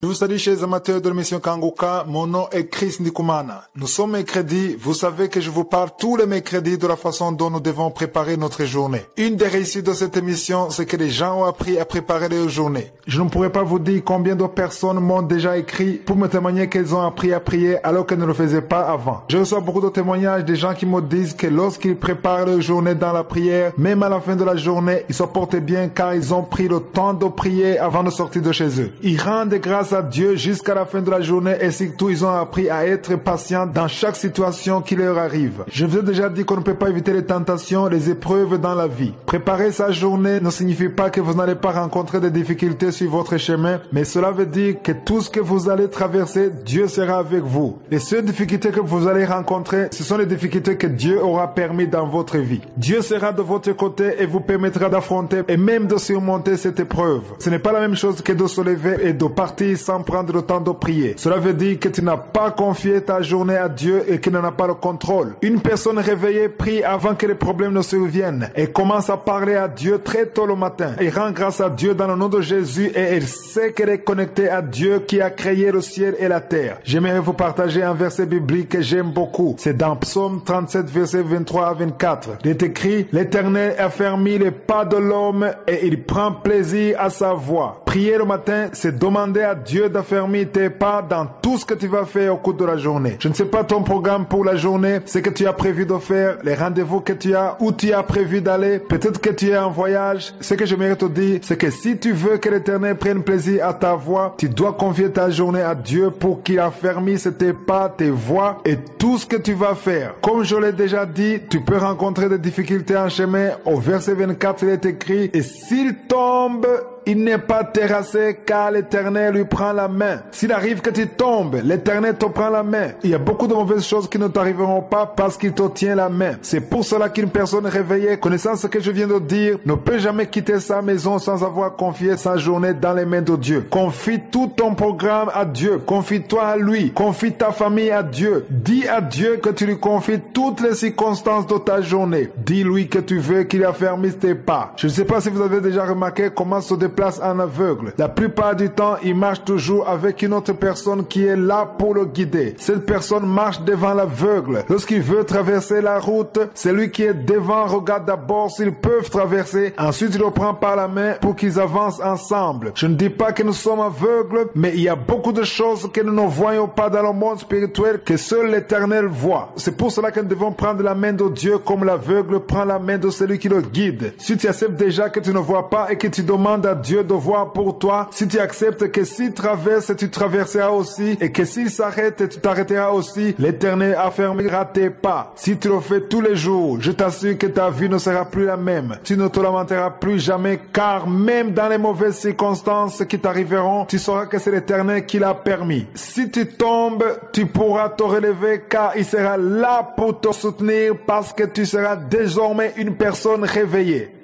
Je vous salue chez les amateurs de l'émission Kanguka, mon nom est Chris Ndikumana. Nous sommes mercredi, vous savez que je vous parle tous les mercredis de la façon dont nous devons préparer notre journée. Une des réussites de cette émission, c'est que les gens ont appris à préparer leur journée. Je ne pourrais pas vous dire combien de personnes m'ont déjà écrit pour me témoigner qu'elles ont appris à prier alors qu'elles ne le faisaient pas avant. Je reçois beaucoup de témoignages des gens qui me disent que lorsqu'ils préparent leur journée dans la prière, même à la fin de la journée, ils se portent bien car ils ont pris le temps de prier avant de sortir de chez eux. Ils rendent grâce à Dieu jusqu'à la fin de la journée et surtout ils ont appris à être patients dans chaque situation qui leur arrive. Je vous ai déjà dit qu'on ne peut pas éviter les tentations, les épreuves dans la vie. Préparer sa journée ne signifie pas que vous n'allez pas rencontrer des difficultés sur votre chemin, mais cela veut dire que tout ce que vous allez traverser, Dieu sera avec vous. Les seules difficultés que vous allez rencontrer, ce sont les difficultés que Dieu aura permis dans votre vie. Dieu sera de votre côté et vous permettra d'affronter et même de surmonter cette épreuve. Ce n'est pas la même chose que de se lever et de partir sans prendre le temps de prier. Cela veut dire que tu n'as pas confié ta journée à Dieu et qu'il n'en a pas le contrôle. Une personne réveillée prie avant que les problèmes ne surviennent et commence à parler à Dieu très tôt le matin. Elle rend grâce à Dieu dans le nom de Jésus et elle sait qu'elle est connectée à Dieu qui a créé le ciel et la terre. J'aimerais vous partager un verset biblique que j'aime beaucoup. C'est dans Psaume 37, versets 23 à 24. Il est écrit: l'Éternel affermit les pas de l'homme et il prend plaisir à sa voix. Prier le matin, c'est demander à Dieu d'affermir tes pas dans tout ce que tu vas faire au cours de la journée. Je ne sais pas ton programme pour la journée, ce que tu as prévu de faire, les rendez-vous que tu as, où tu as prévu d'aller, peut-être que tu es en voyage. Ce que j'aimerais te dire, c'est que si tu veux que l'Éternel prenne plaisir à ta voix, tu dois confier ta journée à Dieu pour qu'il affermisse tes pas, tes voies et tout ce que tu vas faire. Comme je l'ai déjà dit, tu peux rencontrer des difficultés en chemin. Au verset 24, il est écrit: et s'il tombe, il n'est pas terrassé car l'Éternel lui prend la main. S'il arrive que tu tombes, l'Éternel te prend la main. Il y a beaucoup de mauvaises choses qui ne t'arriveront pas parce qu'il te tient la main. C'est pour cela qu'une personne réveillée, connaissant ce que je viens de dire, ne peut jamais quitter sa maison sans avoir confié sa journée dans les mains de Dieu. Confie tout ton programme à Dieu. Confie-toi à lui. Confie ta famille à Dieu. Dis à Dieu que tu lui confies toutes les circonstances de ta journée. Dis-lui que tu veux qu'il affermisse tes pas. Je ne sais pas si vous avez déjà remarqué comment se déplace un aveugle. La plupart du temps, il marche toujours avec une autre personne qui est là pour le guider. Cette personne marche devant l'aveugle. Lorsqu'il veut traverser la route, celui qui est devant regarde d'abord s'ils peuvent traverser. Ensuite, il le prend par la main pour qu'ils avancent ensemble. Je ne dis pas que nous sommes aveugles, mais il y a beaucoup de choses que nous ne voyons pas dans le monde spirituel que seul l'Éternel voit. C'est pour cela que nous devons prendre la main de Dieu comme l'aveugle prend la main de celui qui le guide. Si tu acceptes déjà que tu ne vois pas et que tu demandes à Dieu de voir pour toi, si tu acceptes que s'il traverse, tu traverseras aussi, et que s'il s'arrête, tu t'arrêteras aussi, l'Éternel affermira tes pas. Si tu le fais tous les jours, je t'assure que ta vie ne sera plus la même. Tu ne te lamenteras plus jamais, car même dans les mauvaises circonstances qui t'arriveront, tu sauras que c'est l'Éternel qui l'a permis. Si tu tombes, tu pourras te relever, car il sera là pour te soutenir, parce que tu seras désormais une personne réveillée.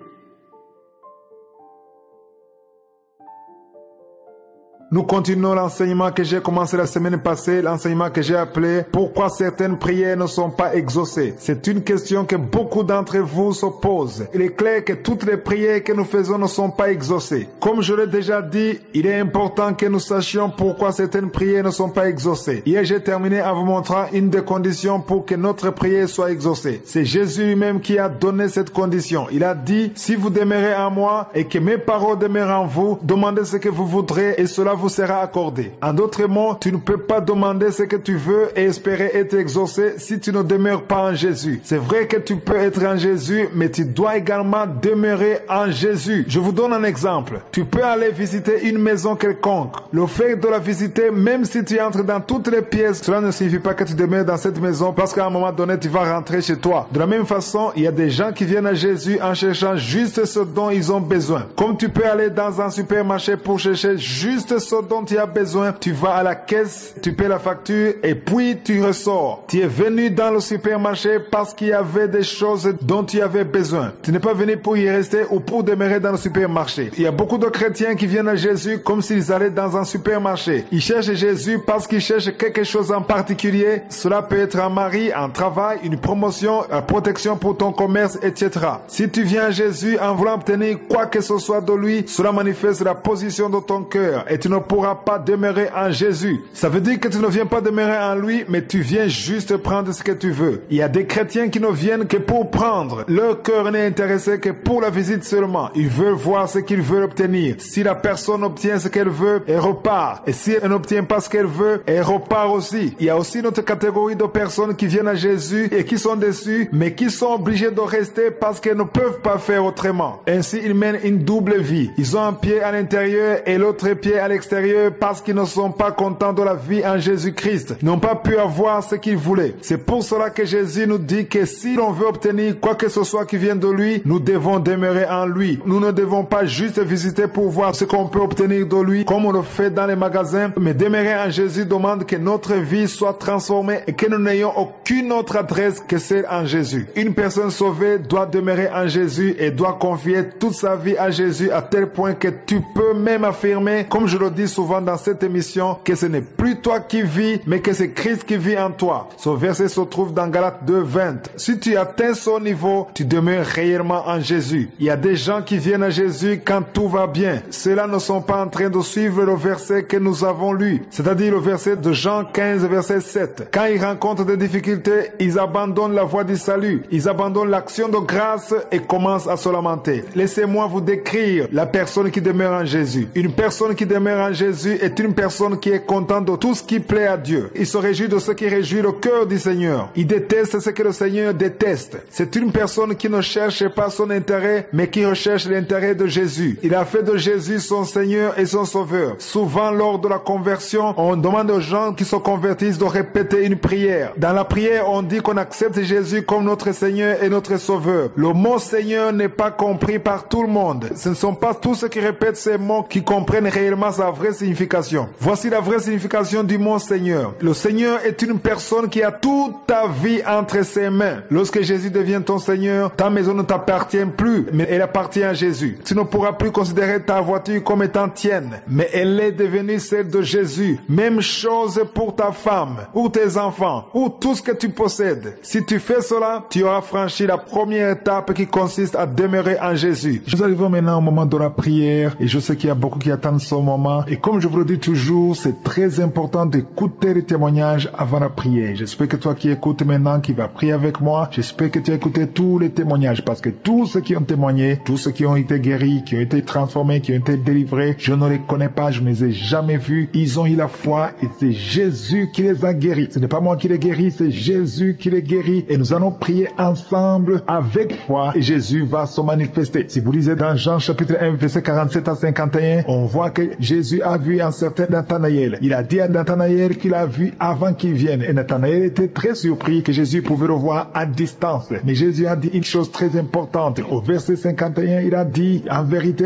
Nous continuons l'enseignement que j'ai commencé la semaine passée, l'enseignement que j'ai appelé « Pourquoi certaines prières ne sont pas exaucées ?» C'est une question que beaucoup d'entre vous se posent. Il est clair que toutes les prières que nous faisons ne sont pas exaucées. Comme je l'ai déjà dit, il est important que nous sachions pourquoi certaines prières ne sont pas exaucées. Hier, j'ai terminé en vous montrant une des conditions pour que notre prière soit exaucée. C'est Jésus lui-même qui a donné cette condition. Il a dit « Si vous demeurez en moi et que mes paroles demeurent en vous, demandez ce que vous voudrez et cela vous sera accordé. » En d'autres mots, tu ne peux pas demander ce que tu veux et espérer être exaucé si tu ne demeures pas en Jésus. C'est vrai que tu peux être en Jésus, mais tu dois également demeurer en Jésus. Je vous donne un exemple. Tu peux aller visiter une maison quelconque. Le fait de la visiter, même si tu entres dans toutes les pièces, cela ne signifie pas que tu demeures dans cette maison parce qu'à un moment donné, tu vas rentrer chez toi. De la même façon, il y a des gens qui viennent à Jésus en cherchant juste ce dont ils ont besoin. Comme tu peux aller dans un supermarché pour chercher juste ce dont tu as besoin, tu vas à la caisse, tu paies la facture et puis tu ressors. Tu es venu dans le supermarché parce qu'il y avait des choses dont tu avais besoin. Tu n'es pas venu pour y rester ou pour demeurer dans le supermarché. Il y a beaucoup de chrétiens qui viennent à Jésus comme s'ils allaient dans un supermarché. Ils cherchent Jésus parce qu'ils cherchent quelque chose en particulier. Cela peut être un mari, un travail, une promotion, une protection pour ton commerce, etc. Si tu viens à Jésus en voulant obtenir quoi que ce soit de lui, cela manifeste la position de ton cœur et tu ne ne pourras pas demeurer en Jésus. Ça veut dire que tu ne viens pas demeurer en lui, mais tu viens juste prendre ce que tu veux. Il y a des chrétiens qui ne viennent que pour prendre. Leur cœur n'est intéressé que pour la visite seulement. Ils veulent voir ce qu'ils veulent obtenir. Si la personne obtient ce qu'elle veut, elle repart. Et si elle n'obtient pas ce qu'elle veut, elle repart aussi. Il y a aussi notre catégorie de personnes qui viennent à Jésus et qui sont déçues, mais qui sont obligées de rester parce qu'elles ne peuvent pas faire autrement. Ainsi, ils mènent une double vie. Ils ont un pied à l'intérieur et l'autre pied à l'extérieur parce qu'ils ne sont pas contents de la vie en Jésus-Christ. Ils n'ont pas pu avoir ce qu'ils voulaient. C'est pour cela que Jésus nous dit que si l'on veut obtenir quoi que ce soit qui vient de lui, nous devons demeurer en lui. Nous ne devons pas juste visiter pour voir ce qu'on peut obtenir de lui comme on le fait dans les magasins, mais demeurer en Jésus demande que notre vie soit transformée et que nous n'ayons aucune autre adresse que celle en Jésus. Une personne sauvée doit demeurer en Jésus et doit confier toute sa vie à Jésus à tel point que tu peux même affirmer, comme je le dis souvent dans cette émission, que ce n'est plus toi qui vis, mais que c'est Christ qui vit en toi. Ce verset se trouve dans Galates 2:20. Si tu atteins ce niveau, tu demeures réellement en Jésus. Il y a des gens qui viennent à Jésus quand tout va bien. Ceux-là ne sont pas en train de suivre le verset que nous avons lu, c'est-à-dire le verset de Jean 15, verset 7. Quand ils rencontrent des difficultés, ils abandonnent la voie du salut. Ils abandonnent l'action de grâce et commencent à se lamenter. Laissez-moi vous décrire la personne qui demeure en Jésus. Une personne qui demeure en Jésus est une personne qui est contente de tout ce qui plaît à Dieu. Il se réjouit de ce qui réjouit le cœur du Seigneur. Il déteste ce que le Seigneur déteste. C'est une personne qui ne cherche pas son intérêt, mais qui recherche l'intérêt de Jésus. Il a fait de Jésus son Seigneur et son Sauveur. Souvent, lors de la conversion, on demande aux gens qui se convertissent de répéter une prière. Dans la prière, on dit qu'on accepte Jésus comme notre Seigneur et notre Sauveur. Le mot Seigneur n'est pas compris par tout le monde. Ce ne sont pas tous ceux qui répètent ces mots qui comprennent réellement sa vraie signification. Voici la vraie signification du mot Seigneur. Le Seigneur est une personne qui a toute ta vie entre ses mains. Lorsque Jésus devient ton Seigneur, ta maison ne t'appartient plus, mais elle appartient à Jésus. Tu ne pourras plus considérer ta voiture comme étant tienne, mais elle est devenue celle de Jésus. Même chose pour ta femme, ou tes enfants, ou tout ce que tu possèdes. Si tu fais cela, tu auras franchi la première étape qui consiste à demeurer en Jésus. Nous arrivons maintenant au moment de la prière, et je sais qu'il y a beaucoup qui attendent ce moment. Et comme je vous le dis toujours, c'est très important d'écouter les témoignages avant la prière. J'espère que toi qui écoutes maintenant, qui vas prier avec moi, j'espère que tu as écouté tous les témoignages, parce que tous ceux qui ont témoigné, tous ceux qui ont été guéris, qui ont été transformés, qui ont été délivrés, je ne les connais pas, je ne les ai jamais vus. Ils ont eu la foi et c'est Jésus qui les a guéris. Ce n'est pas moi qui les guéris, c'est Jésus qui les guérit. Et nous allons prier ensemble avec foi et Jésus va se manifester. Si vous lisez dans Jean chapitre 1, verset 47 à 51, on voit que Jésus a vu un certain Nathanaël. Il a dit à Nathanaël qu'il a vu avant qu'il vienne. Et Nathanaël était très surpris que Jésus pouvait le voir à distance. Mais Jésus a dit une chose très importante. Au verset 51, il a dit, en vérité,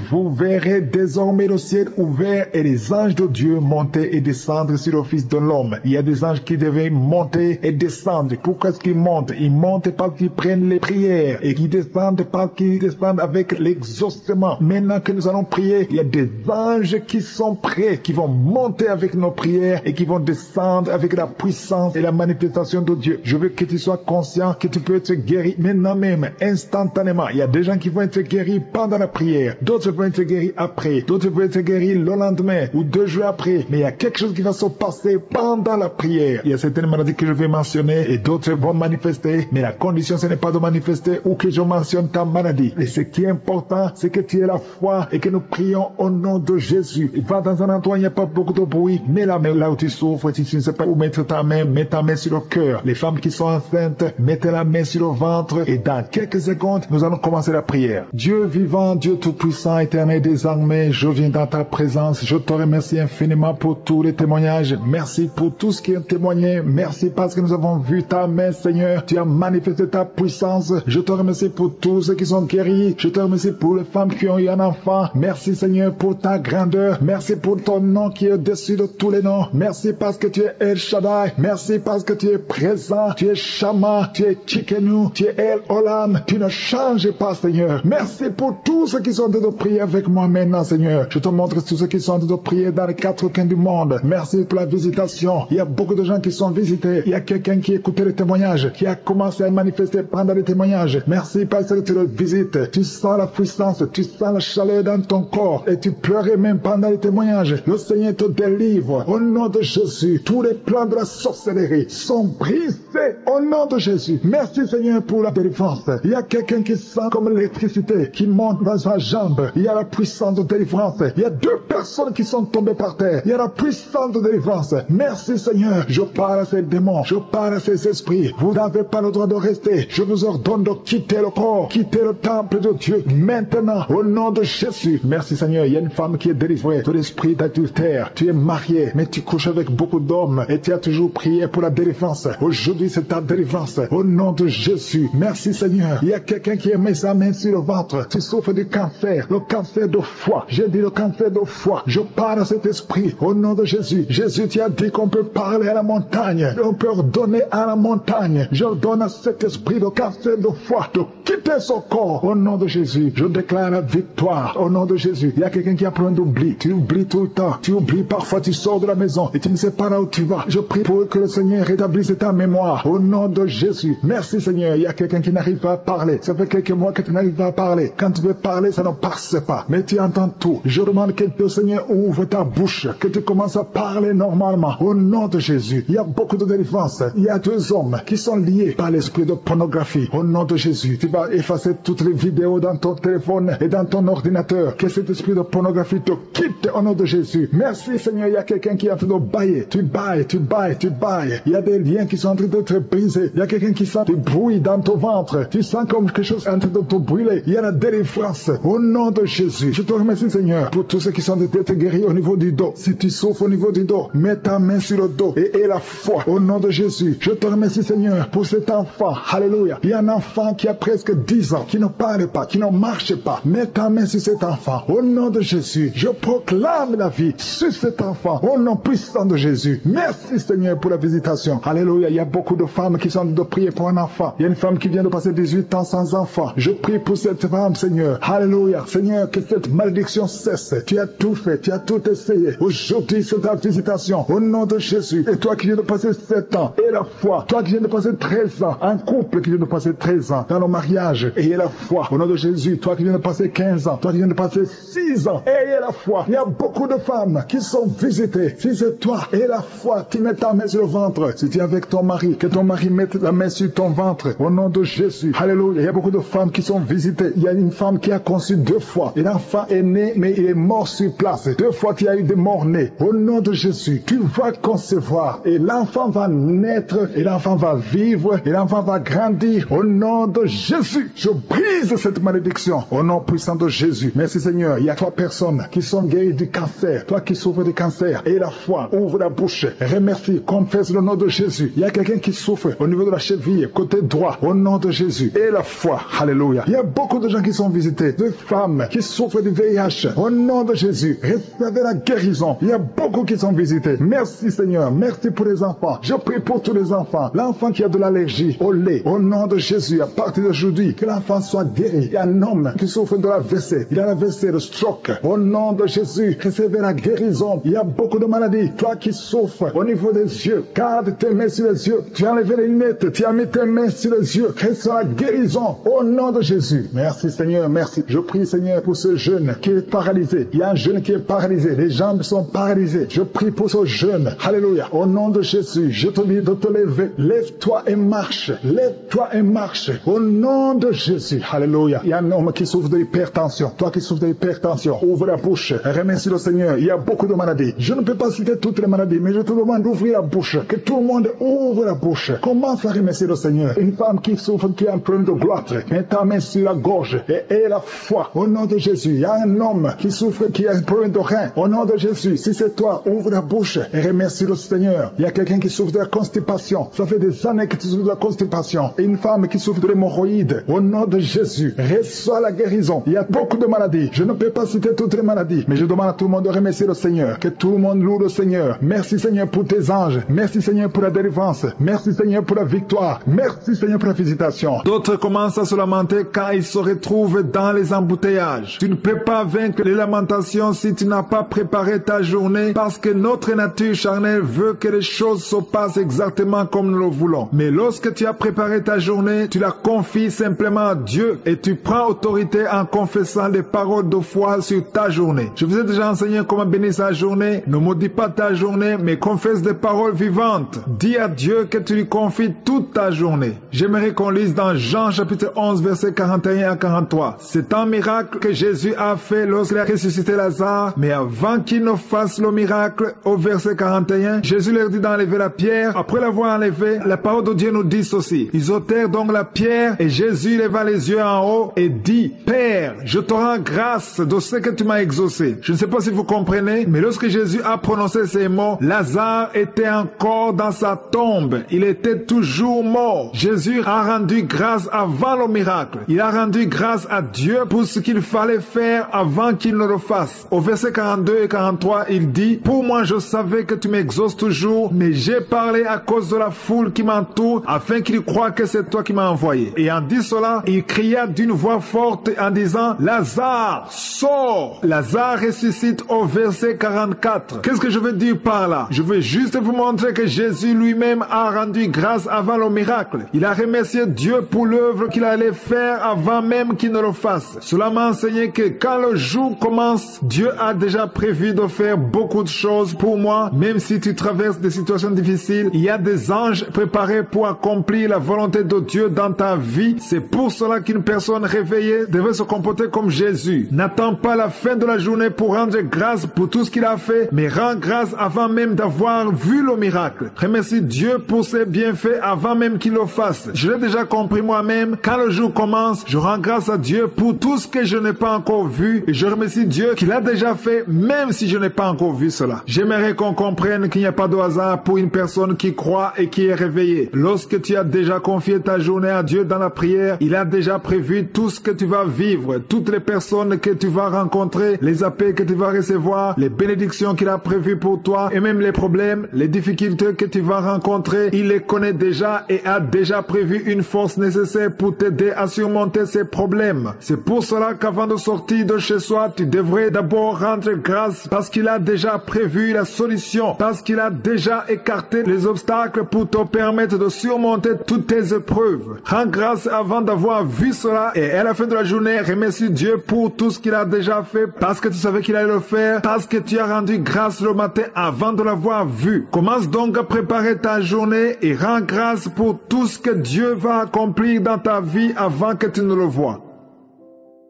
vous verrez désormais le ciel ouvert et les anges de Dieu monter et descendre sur le Fils de l'homme. Il y a des anges qui devaient monter et descendre. Pourquoi est-ce qu'ils montent? Ils montent parce qu'ils prennent les prières et qu'ils descendent parce qu'ils descendent avec l'exaucement. Maintenant que nous allons prier, il y a des anges qui sont prêts, qui vont monter avec nos prières et qui vont descendre avec la puissance et la manifestation de Dieu. Je veux que tu sois conscient que tu peux être guéri maintenant même, instantanément. Il y a des gens qui vont être guéris pendant la prière, d'autres vont être guéris après, d'autres vont être guéris le lendemain ou 2 jours après. Mais il y a quelque chose qui va se passer pendant la prière. Il y a certaines maladies que je vais mentionner et d'autres vont manifester, mais la condition ce n'est pas de manifester ou que je mentionne ta maladie. Et ce qui est important, c'est que tu aies la foi et que nous prions au nom de Jésus. Va dans un endroit où il n'y a pas beaucoup de bruit, mets la main là où tu souffres, si tu ne sais pas où mettre ta main, mets ta main sur le cœur. Les femmes qui sont enceintes, mettez la main sur le ventre et dans quelques secondes, nous allons commencer la prière. Dieu vivant, Dieu tout-puissant, éternel des armées, je viens dans ta présence. Je te remercie infiniment pour tous les témoignages. Merci pour tout ce qui est témoigné. Merci parce que nous avons vu ta main, Seigneur. Tu as manifesté ta puissance. Je te remercie pour tous ceux qui sont guéris. Je te remercie pour les femmes qui ont eu un enfant. Merci, Seigneur, pour ta grandeur. Merci pour ton nom qui est au-dessus de tous les noms. Merci parce que tu es El Shaddai. Merci parce que tu es présent. Tu es Shama. Tu es Tchikenu. Tu es El Olam. Tu ne changes pas, Seigneur. Merci pour tous ceux qui sont en train de prier avec moi maintenant, Seigneur. Je te montre tous ceux qui sont en train de prier dans les 4 coins du monde. Merci pour la visitation. Il y a beaucoup de gens qui sont visités. Il y a quelqu'un qui écoutait les témoignages, qui a commencé à manifester pendant les témoignages. Merci parce que tu le visites. Tu sens la puissance, tu sens la chaleur dans ton corps et tu pleures pleurer même pendant les témoignages. Le Seigneur te délivre. Au nom de Jésus, tous les plans de la sorcellerie sont brisés. Au nom de Jésus. Merci Seigneur pour la délivrance. Il y a quelqu'un qui sent comme l'électricité qui monte dans sa jambe. Il y a la puissance de délivrance. Il y a 2 personnes qui sont tombées par terre. Il y a la puissance de délivrance. Merci Seigneur. Je parle à ces démons. Je parle à ces esprits. Vous n'avez pas le droit de rester. Je vous ordonne de quitter le corps. Quitter le temple de Dieu. Maintenant. Au nom de Jésus. Merci Seigneur. Il y a une femme qui est délivrée de l'esprit d'adultère. Tu es marié, mais tu couches avec beaucoup d'hommes. Et tu as toujours prié pour la délivrance. Aujourd'hui, c'est ta délivrance. Au nom de Jésus. Merci Seigneur. Il y a quelqu'un qui a mis sa main sur le ventre. Tu souffres du cancer. Le cancer de foie. J'ai dit le cancer de foie. Je parle à cet esprit. Au nom de Jésus. Jésus, tu as dit qu'on peut parler à la montagne. On peut ordonner à la montagne. J'ordonne à cet esprit de cancer de foie de quitter son corps. Au nom de Jésus. Je déclare la victoire. Au nom de Jésus. Il y a quelqu'un qui a plein d'oubli. Tu oublies tout le temps. Tu oublies parfois. Tu sors de la maison et tu ne sais pas là où tu vas. Je prie pour que le Seigneur rétablisse ta mémoire. Au nom de Jésus. Merci Seigneur. Il y a quelqu'un qui n'arrive pas à parler. Ça fait quelques mois que tu n'arrives pas à parler. Quand tu veux parler, ça ne passe pas. Mais tu entends tout. Je demande que le Seigneur ouvre ta bouche. Que tu commences à parler normalement. Au nom de Jésus. Il y a beaucoup de délivrance. Il y a 2 hommes qui sont liés par l'esprit de pornographie. Au nom de Jésus. Tu vas effacer toutes les vidéos dans ton téléphone et dans ton ordinateur. Que cet esprit de pornographie te quitte au nom de Jésus. Merci Seigneur. Il y a quelqu'un qui est en train de bailler. Tu bailles, tu bailles, tu bailles. Il y a des liens qui sont en train d'être brisés. Il y a quelqu'un qui sent du bruit dans ton ventre. Tu sens comme quelque chose en train de te brûler. Il y a la délivrance. Au nom de Jésus. Je te remercie Seigneur pour tous ceux qui sont d'être guéris au niveau du dos. Si tu souffres au niveau du dos, mets ta main sur le dos et aie la foi. Au nom de Jésus. Je te remercie Seigneur pour cet enfant. Alléluia. Il y a un enfant qui a presque 10 ans, qui ne parle pas, qui ne marche pas. Mets ta main sur cet enfant. Au nom de Jésus. Je proclame la vie sur cet enfant. Au nom puissant de Jésus. Merci Seigneur pour la visitation. Alléluia. Il y a beaucoup de femmes qui sont de prier pour un enfant. Il y a une femme qui vient de passer 18 ans sans enfant. Je prie pour cette femme Seigneur. Alléluia. Seigneur, que cette malédiction cesse. Tu as tout fait. Tu as tout essayé. Aujourd'hui c'est ta visitation. Au nom de Jésus. Et toi qui viens de passer 7 ans. Et la foi. Toi qui viens de passer 13 ans. Un couple qui vient de passer 13 ans dans le mariage. Ayez la foi. Au nom de Jésus. Toi qui viens de passer 15 ans. Toi qui viens de passer 6 ans. Ayez la foi. Il y a beaucoup de femmes qui sont visitées. Si c'est toi, ayez la foi. Tu mets ta main sur le ventre. Si tu es avec ton mari, que ton mari mette la main sur ton ventre. Au nom de Jésus. Alléluia. Il y a beaucoup de femmes qui sont visitées. Il y a une femme qui a conçu 2 fois. Et l'enfant est né, mais il est mort sur place. 2 fois, tu as eu des morts-nés. Au nom de Jésus, tu vas concevoir. Et l'enfant va naître. Et l'enfant va vivre. Et l'enfant va grandir. Au nom de Jésus, je brise cette malédiction. Au nom puissant de Jésus. Merci Seigneur. Il y a 3 personnes qui sont guéries du cancer. Toi qui souffres du cancer. Et la foi. Ouvre la bouche. Remercie. Confesse le nom de Jésus. Il y a quelqu'un qui souffre au niveau de la cheville, côté droit. Au nom de Jésus. Et la foi. Alléluia. Il y a beaucoup de gens qui sont visités. De femmes qui souffrent du VIH. Au nom de Jésus. Recevez la guérison. Il y a beaucoup qui sont visités. Merci Seigneur. Merci pour les enfants. Je prie pour tous les enfants. L'enfant qui a de l'allergie au lait. Au nom de Jésus. À partir d'aujourd'hui, que l'enfant soit guéri. Il y a un homme qui souffre de la WC. Il a la WC, le stroke. Au nom de Jésus. Recevez la guérison. Il y a beaucoup de maladies. Toi qui souffres au niveau des yeux. Garde tes mains sur les yeux. Tu as enlevé les lunettes. Tu as mis tes mains sur les yeux. Reçois la guérison. Au nom de Jésus. Merci Seigneur. Merci. Je prie Seigneur pour ce jeune qui est paralysé. Il y a un jeune qui est paralysé. Les jambes sont paralysées. Je prie pour ce jeune. Alléluia. Au nom de Jésus. Je te dis de te lever. Lève-toi et marche. Lève-toi et marche. Au nom de Jésus. Alléluia. Il y a un homme qui souffre de l'hypertension. Toi qui souffres de l'hypertension. Ouvre la bouche. Remercie le Seigneur. Il y a beaucoup de maladies. Je ne peux pas citer toutes les maladies, mais je te demande d'ouvrir la bouche. Que tout le monde ouvre la bouche. Commence à remercier le Seigneur. Une femme qui souffre, qui a un problème de gloire. Mets ta main sur la gorge et aie la foi. Au nom de Jésus. Il y a un homme qui souffre, qui a un problème de rein. Au nom de Jésus. Si c'est toi, ouvre la bouche et remercie le Seigneur. Il y a quelqu'un qui souffre de la constipation. Ça fait des années que tu souffres de la constipation. Et une femme qui souffre de l'hémorroïde. Au nom de Jésus. Reçois la guérison. Il y a beaucoup de maladies. Je ne peux pas citer toutes les maladies, mais je demande à tout le monde de remercier le Seigneur. Que tout le monde loue le Seigneur. Merci Seigneur pour tes anges. Merci Seigneur pour la délivrance. Merci Seigneur pour la victoire. Merci Seigneur pour la visitation. D'autres commencent à se lamenter quand ils se retrouvent dans les embouteillages. Tu ne peux pas vaincre les lamentations si tu n'as pas préparé ta journée, parce que notre nature charnelle veut que les choses se passent exactement comme nous le voulons. Mais lorsque tu as préparé ta journée, tu la confies simplement à Dieu et tu prends autorité en confessant des paroles de foi sur ta ta journée. Je vous ai déjà enseigné comment bénir sa journée. Ne maudis pas ta journée, mais confesse des paroles vivantes. Dis à Dieu que tu lui confies toute ta journée. J'aimerais qu'on lise dans Jean chapitre 11, versets 41 à 43. C'est un miracle que Jésus a fait lorsqu'il a ressuscité Lazare, mais avant qu'il ne fasse le miracle, au verset 41, Jésus leur dit d'enlever la pierre. Après l'avoir enlevée, la parole de Dieu nous dit ceci. Ils ôtèrent donc la pierre et Jésus leva les yeux en haut et dit, Père, je te rends grâce de ce que tu m'as exaucé. Je ne sais pas si vous comprenez, mais lorsque Jésus a prononcé ces mots, Lazare était encore dans sa tombe. Il était toujours mort. Jésus a rendu grâce avant le miracle. Il a rendu grâce à Dieu pour ce qu'il fallait faire avant qu'il ne le fasse. Au verset 42 et 43, il dit, pour moi je savais que tu m'exauces toujours, mais j'ai parlé à cause de la foule qui m'entoure, afin qu'ils croient que c'est toi qui m'as envoyé. Et en dit cela, il cria d'une voix forte en disant, Lazare, sors! Lazare ressuscite au verset 44. Qu'est-ce que je veux dire par là? Je veux juste vous montrer que Jésus lui-même a rendu grâce avant le miracle. Il a remercié Dieu pour l'œuvre qu'il allait faire avant même qu'il ne le fasse. Cela m'a enseigné que quand le jour commence, Dieu a déjà prévu de faire beaucoup de choses pour moi. Même si tu traverses des situations difficiles, il y a des anges préparés pour accomplir la volonté de Dieu dans ta vie. C'est pour cela qu'une personne réveillée devait se comporter comme Jésus. N'attends pas la fin de la journée pour rendre grâce pour tout ce qu'il a fait, mais rends grâce avant même d'avoir vu le miracle. Remercie Dieu pour ses bienfaits avant même qu'il le fasse. Je l'ai déjà compris moi-même. Quand le jour commence, je rends grâce à Dieu pour tout ce que je n'ai pas encore vu et je remercie Dieu qu'il a déjà fait même si je n'ai pas encore vu cela. J'aimerais qu'on comprenne qu'il n'y a pas de hasard pour une personne qui croit et qui est réveillée. Lorsque tu as déjà confié ta journée à Dieu dans la prière, il a déjà prévu tout ce que tu vas vivre, toutes les personnes que tu vas rencontrer, les appels que tu vas recevoir, les bénédictions qu'il a prévues pour toi et même les problèmes, les difficultés que tu vas rencontrer. Il les connaît déjà et a déjà prévu une force nécessaire pour t'aider à surmonter ces problèmes. C'est pour cela qu'avant de sortir de chez soi, tu devrais d'abord rendre grâce parce qu'il a déjà prévu la solution, parce qu'il a déjà écarté les obstacles pour te permettre de surmonter toutes tes épreuves. Rends grâce avant d'avoir vu cela et à la fin de la journée, remercie Dieu pour tout ce qu'il a déjà fait parce que tu savais qu'il allait le faire, parce que tu as rendu grâce le matin avant de l'avoir vu. Commence donc à préparer ta journée et rends grâce pour tout ce que Dieu va accomplir dans ta vie avant que tu ne le vois.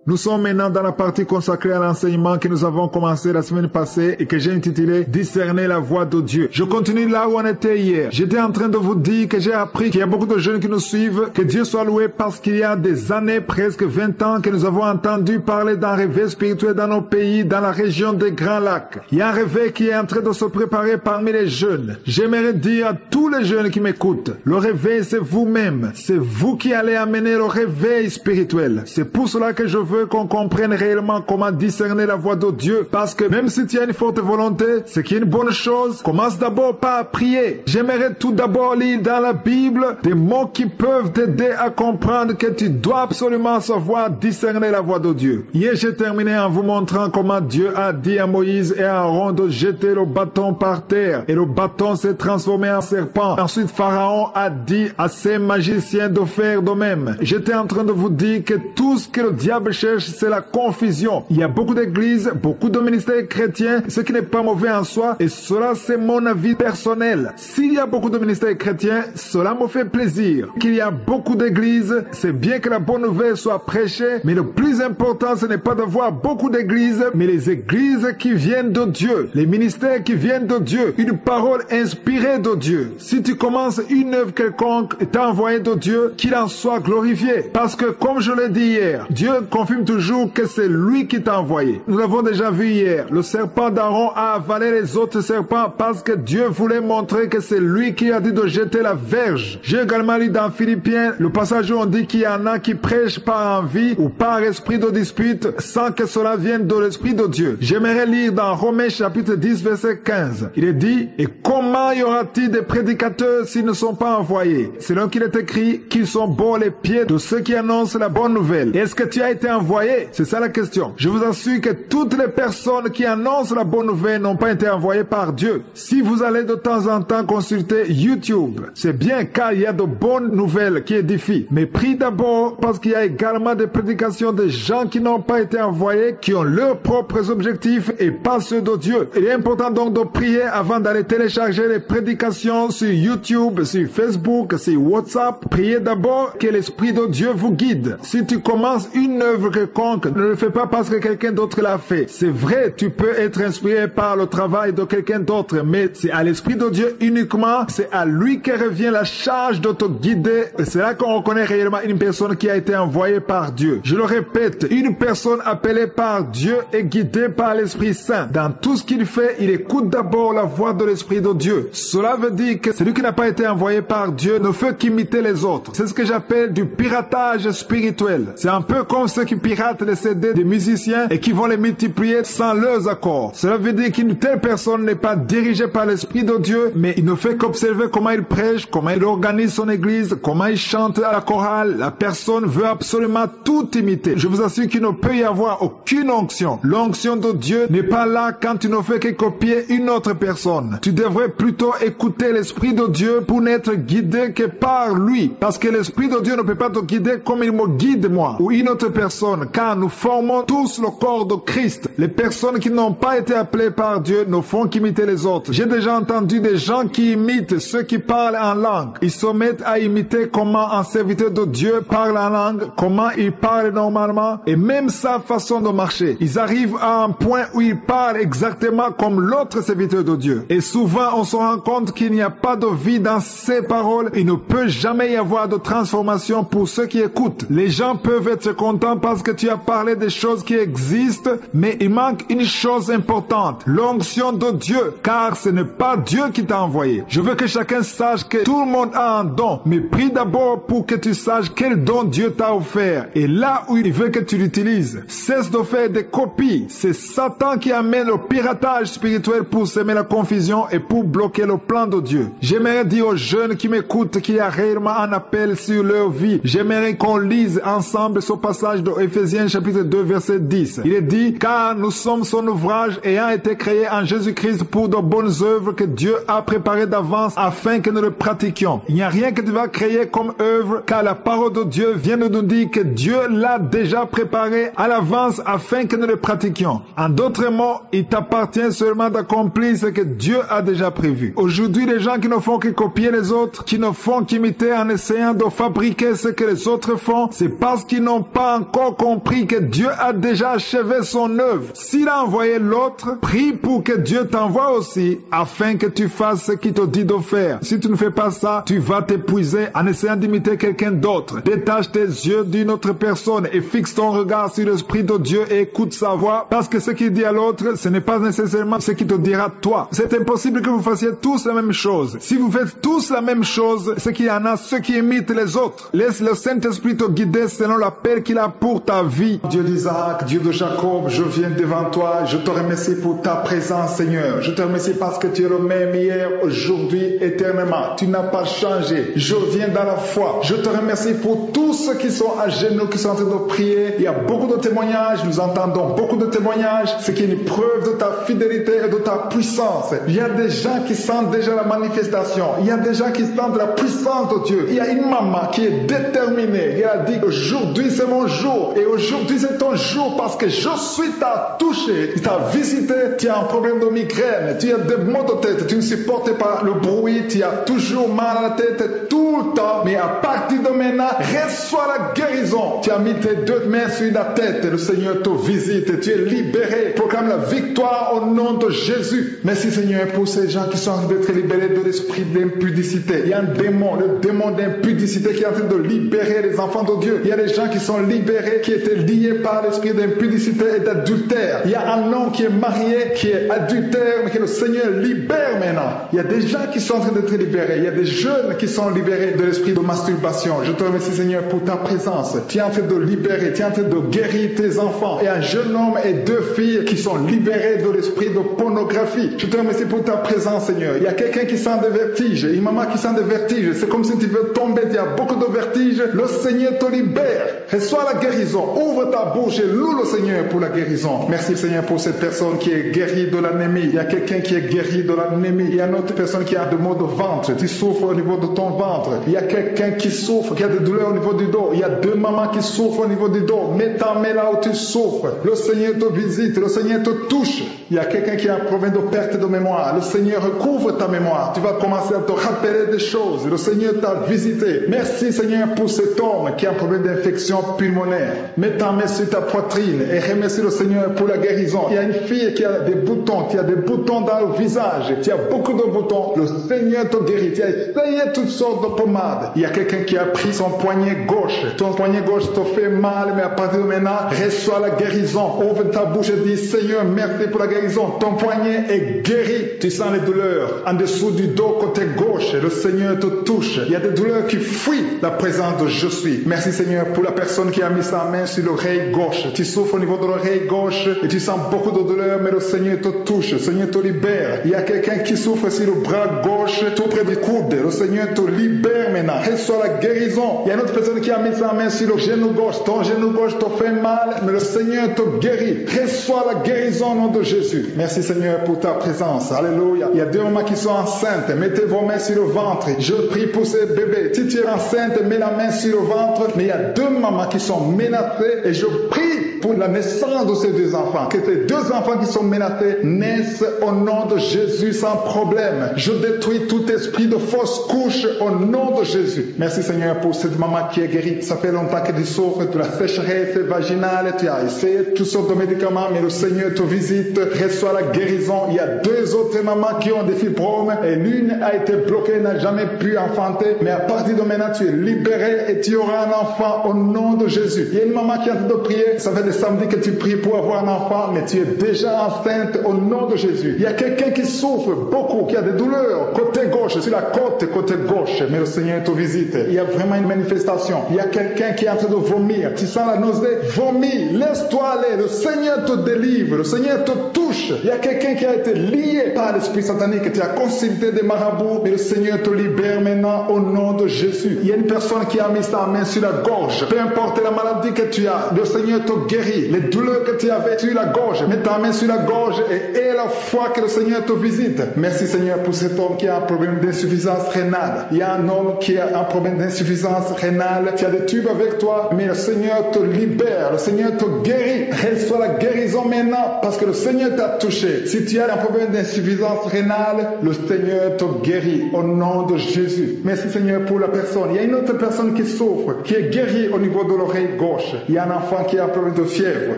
Nous sommes maintenant dans la partie consacrée à l'enseignement que nous avons commencé la semaine passée et que j'ai intitulé « Discerner la voix de Dieu ». Je continue là où on était hier. J'étais en train de vous dire que j'ai appris qu'il y a beaucoup de jeunes qui nous suivent, que Dieu soit loué parce qu'il y a des années, presque 20 ans, que nous avons entendu parler d'un réveil spirituel dans nos pays, dans la région des Grands Lacs. Il y a un réveil qui est en train de se préparer parmi les jeunes. J'aimerais dire à tous les jeunes qui m'écoutent, le réveil c'est vous-même. C'est vous qui allez amener le réveil spirituel. C'est pour cela que je veux qu'on comprenne réellement comment discerner la voix de Dieu, parce que même si tu as une forte volonté, ce qui est une bonne chose, commence d'abord par prier. J'aimerais tout d'abord lire dans la Bible des mots qui peuvent t'aider à comprendre que tu dois absolument savoir discerner la voix de Dieu. Hier, j'ai terminé en vous montrant comment Dieu a dit à Moïse et à Aaron de jeter le bâton par terre, et le bâton s'est transformé en serpent. Ensuite, Pharaon a dit à ses magiciens de faire de même. J'étais en train de vous dire que tout ce que le diable cherche, c'est la confusion. Il y a beaucoup d'églises, beaucoup de ministères chrétiens, ce qui n'est pas mauvais en soi, et cela c'est mon avis personnel. S'il y a beaucoup de ministères chrétiens, cela me fait plaisir. Qu'il y a beaucoup d'églises, c'est bien que la bonne nouvelle soit prêchée, mais le plus important ce n'est pas d'avoir beaucoup d'églises, mais les églises qui viennent de Dieu, les ministères qui viennent de Dieu, une parole inspirée de Dieu. Si tu commences une œuvre quelconque et t'as envoyé de Dieu, qu'il en soit glorifié. Parce que comme je l'ai dit hier, Dieu confirme toujours que c'est lui qui t'a envoyé. Nous l'avons déjà vu hier. Le serpent d'Aaron a avalé les autres serpents parce que Dieu voulait montrer que c'est lui qui a dit de jeter la verge. J'ai également lu dans Philippiens le passage où on dit qu'il y en a qui prêchent par envie ou par esprit de dispute sans que cela vienne de l'esprit de Dieu. J'aimerais lire dans Romains chapitre 10 verset 15. Il est dit, et comment y aura-t-il des prédicateurs s'ils ne sont pas envoyés? Selon qu'il est écrit qu'ils sont bons les pieds de ceux qui annoncent la bonne nouvelle. Est-ce que tu as été envoyé envoyé? C'est ça la question. Je vous assure que toutes les personnes qui annoncent la bonne nouvelle n'ont pas été envoyées par Dieu. Si vous allez de temps en temps consulter YouTube, c'est bien car il y a de bonnes nouvelles qui édifient. Mais prie d'abord parce qu'il y a également des prédications de gens qui n'ont pas été envoyés, qui ont leurs propres objectifs et pas ceux de Dieu. Il est important donc de prier avant d'aller télécharger les prédications sur YouTube, sur Facebook, sur WhatsApp. Priez d'abord que l'Esprit de Dieu vous guide. Si tu commences une œuvre quelconque, ne le fais pas parce que quelqu'un d'autre l'a fait. C'est vrai, tu peux être inspiré par le travail de quelqu'un d'autre, mais c'est à l'Esprit de Dieu uniquement, c'est à lui que revient la charge de te guider. C'est là qu'on reconnaît réellement une personne qui a été envoyée par Dieu. Je le répète, une personne appelée par Dieu est guidée par l'Esprit Saint. Dans tout ce qu'il fait, il écoute d'abord la voix de l'Esprit de Dieu. Cela veut dire que celui qui n'a pas été envoyé par Dieu ne fait qu'imiter les autres. C'est ce que j'appelle du piratage spirituel. C'est un peu comme ceux qui piratent les CD des musiciens et qui vont les multiplier sans leurs accords. Cela veut dire qu'une telle personne n'est pas dirigée par l'Esprit de Dieu, mais il ne fait qu'observer comment il prêche, comment il organise son église, comment il chante à la chorale. La personne veut absolument tout imiter. Je vous assure qu'il ne peut y avoir aucune onction. L'onction de Dieu n'est pas là quand tu ne fais que copier une autre personne. Tu devrais plutôt écouter l'Esprit de Dieu pour n'être guidé que par lui. Parce que l'Esprit de Dieu ne peut pas te guider comme il me guide moi ou une autre personne, car nous formons tous le corps de Christ. Les personnes qui n'ont pas été appelées par Dieu ne font qu'imiter les autres. J'ai déjà entendu des gens qui imitent ceux qui parlent en langue. Ils se mettent à imiter comment un serviteur de Dieu parle en langue, comment il parle normalement, et même sa façon de marcher. Ils arrivent à un point où ils parlent exactement comme l'autre serviteur de Dieu. Et souvent, on se rend compte qu'il n'y a pas de vie dans ces paroles. Il ne peut jamais y avoir de transformation pour ceux qui écoutent. Les gens peuvent être contents parce que tu as parlé des choses qui existent, mais il manque une chose importante, l'onction de Dieu, car ce n'est pas Dieu qui t'a envoyé. Je veux que chacun sache que tout le monde a un don, mais prie d'abord pour que tu saches quel don Dieu t'a offert. Et là où il veut que tu l'utilises, cesse de faire des copies. C'est Satan qui amène le piratage spirituel pour semer la confusion et pour bloquer le plan de Dieu. J'aimerais dire aux jeunes qui m'écoutent qu'il y a réellement un appel sur leur vie. J'aimerais qu'on lise ensemble ce passage de Éphésiens chapitre 2 verset 10. Il est dit, car nous sommes son ouvrage ayant été créés en Jésus-Christ pour de bonnes œuvres que Dieu a préparées d'avance afin que nous le pratiquions. Il n'y a rien que tu vas créer comme œuvre, car la parole de Dieu vient de nous dire que Dieu l'a déjà préparé à l'avance afin que nous le pratiquions. En d'autres mots, il t'appartient seulement d'accomplir ce que Dieu a déjà prévu. Aujourd'hui, les gens qui ne font que copier les autres, qui ne font qu'imiter en essayant de fabriquer ce que les autres font, c'est parce qu'ils n'ont pas encore compris que Dieu a déjà achevé son œuvre. S'il a envoyé l'autre, prie pour que Dieu t'envoie aussi, afin que tu fasses ce qu'il te dit de faire. Si tu ne fais pas ça, tu vas t'épuiser en essayant d'imiter quelqu'un d'autre. Détache tes yeux d'une autre personne et fixe ton regard sur l'Esprit de Dieu et écoute sa voix, parce que ce qu'il dit à l'autre, ce n'est pas nécessairement ce qu'il te dira toi. C'est impossible que vous fassiez tous la même chose. Si vous faites tous la même chose, c'est qu'il y en a ceux qui imitent les autres. Laisse le Saint-Esprit te guider selon l'appel qu'il a pour ta vie. Dieu d'Isaac, Dieu de Jacob, je viens devant toi. Je te remercie pour ta présence, Seigneur. Je te remercie parce que tu es le même hier, aujourd'hui, éternellement. Tu n'as pas changé. Je viens dans la foi. Je te remercie pour tous ceux qui sont à genoux, qui sont en train de prier. Il y a beaucoup de témoignages. Nous entendons beaucoup de témoignages. Ce qui est une preuve de ta fidélité et de ta puissance. Il y a des gens qui sentent déjà la manifestation. Il y a des gens qui sentent la puissance de Dieu. Il y a une maman qui est déterminée. Elle a dit aujourd'hui c'est mon jour. Et aujourd'hui c'est ton jour parce que je suis t'a touché. Il t'a visité. Tu as un problème de migraine. Tu as des maux de tête. Tu ne supportes pas le bruit. Tu as toujours mal à la tête tout le temps. Mais à partir de maintenant, reçois la guérison. Tu as mis tes deux mains sur la tête. Le Seigneur te visite. Tu es libéré. Proclame la victoire au nom de Jésus. Merci Seigneur pour ces gens qui sont en train d'être libérés de l'esprit d'impudicité. Il y a un démon, le démon d'impudicité qui est en train de libérer les enfants de Dieu. Il y a des gens qui sont libérés, qui étaient liés par l'esprit d'impudicité et d'adultère. Il y a un homme qui est marié, qui est adultère, mais que le Seigneur libère maintenant. Il y a des gens qui sont en train d'être libérés. Il y a des jeunes qui sont libérés de l'esprit de masturbation. Je te remercie Seigneur pour ta présence. Tu es en train de libérer, tu es en train de guérir tes enfants. Et un jeune homme et deux filles qui sont libérés de l'esprit de pornographie. Je te remercie pour ta présence Seigneur. Il y a quelqu'un qui sent des vertiges, une maman qui sent des vertiges. C'est comme si tu veux tomber, il y a beaucoup de vertiges. Le Seigneur te libère. Reçois la guérison. guérison. Ouvre ta bouche et loue le Seigneur pour la guérison. Merci Seigneur pour cette personne qui est guérie de l'anémie. Il y a quelqu'un qui est guéri de l'anémie. Il y a une autre personne qui a des maux de ventre. Tu souffres au niveau de ton ventre. Il y a quelqu'un qui souffre, qui a des douleurs au niveau du dos. Il y a 2 mamans qui souffrent au niveau du dos. Mets ta main là où tu souffres. Le Seigneur te visite. Le Seigneur te touche. Il y a quelqu'un qui a un problème de perte de mémoire. Le Seigneur recouvre ta mémoire. Tu vas commencer à te rappeler des choses. Le Seigneur t'a visité. Merci Seigneur pour cet homme qui a un problème d'infection pulmonaire. Mets ta main sur ta poitrine et remercie le Seigneur pour la guérison. Il y a une fille qui a des boutons, qui a des boutons dans le visage. Tu as beaucoup de boutons. Le Seigneur te guérit. Tu as essayé toutes sortes de pommades. Il y a quelqu'un qui a pris son poignet gauche. Ton poignet gauche te fait mal, mais à partir de maintenant, reçois la guérison. Ouvre ta bouche et dis, Seigneur, merci pour la guérison. Ton poignet est guéri. Tu sens les douleurs en dessous du dos côté gauche. Le Seigneur te touche. Il y a des douleurs qui fuient la présence de je suis. Merci Seigneur pour la personne qui a mis sa main sur l'oreille gauche. Tu souffres au niveau de l'oreille gauche et tu sens beaucoup de douleur, mais le Seigneur te touche. Le Seigneur te libère. Il y a quelqu'un qui souffre sur le bras gauche, tout près du coude. Le Seigneur te libère maintenant. Reçois la guérison. Il y a une autre personne qui a mis sa main sur le genou gauche. Ton genou gauche te fait mal, mais le Seigneur te guérit. Reçois la guérison au nom de Jésus. Merci Seigneur pour ta présence. Alléluia. Il y a 2 mamans qui sont enceintes. Mettez vos mains sur le ventre. Je prie pour ces bébés. Si tu es enceinte, mets la main sur le ventre. Mais il y a 2 mamans qui sont menacées et je prie pour la naissance de ces 2 enfants. Que ces 2 enfants qui sont menacés naissent au nom de Jésus sans problème. Je détruis tout esprit de fausse couche au nom de Jésus. Merci Seigneur pour cette maman qui est guérie. Ça fait longtemps que tu souffres de la sécheresse vaginale. Tu as essayé toutes sortes de médicaments, mais le Seigneur te visite. Reçois la guérison. Il y a 2 autres mamans qui ont des fibromes et l'une a été bloquée, n'a jamais pu enfanter. Mais à partir de maintenant, tu es libéré et tu auras un enfant au nom de Jésus. Il y a une maman qui est en train de prier. Ça fait des samedis que tu pries pour avoir un enfant, mais tu es déjà enceinte au nom de Jésus. Il y a quelqu'un qui souffre beaucoup, qui a des douleurs côté gauche, sur la côte côté gauche, mais le Seigneur te visite. Il y a vraiment une manifestation. Il y a quelqu'un qui est en train de vomir. Tu sens la nausée, vomis, laisse-toi aller. Le Seigneur te délivre, le Seigneur te touche. Il y a quelqu'un qui a été lié par l'esprit satanique, tu as consulté des marabouts, mais le Seigneur te libère maintenant au nom de Jésus. Il y a une personne qui a mis sa main sur la gorge. Peu importe la maladie que tu as, le Seigneur te guérit. Les douleurs que tu avais sur la gorge, mets ta main sur la gorge et aie la foi que le Seigneur te visite. Merci Seigneur pour cet homme qui a un problème d'insuffisance rénale. Il y a un homme qui a un problème d'insuffisance rénale. Tu as des tubes avec toi, mais le Seigneur te libère. Le Seigneur te guérit. Reçois la guérison maintenant parce que le Seigneur t'a touché. Si tu as un problème d'insuffisance rénale, le Seigneur te guérit au nom de Jésus. Merci Seigneur pour la personne. Il y a une autre personne qui souffre, qui est guérie au niveau de l'oreille gauche. Il y a un enfant qui a un problème de fièvre.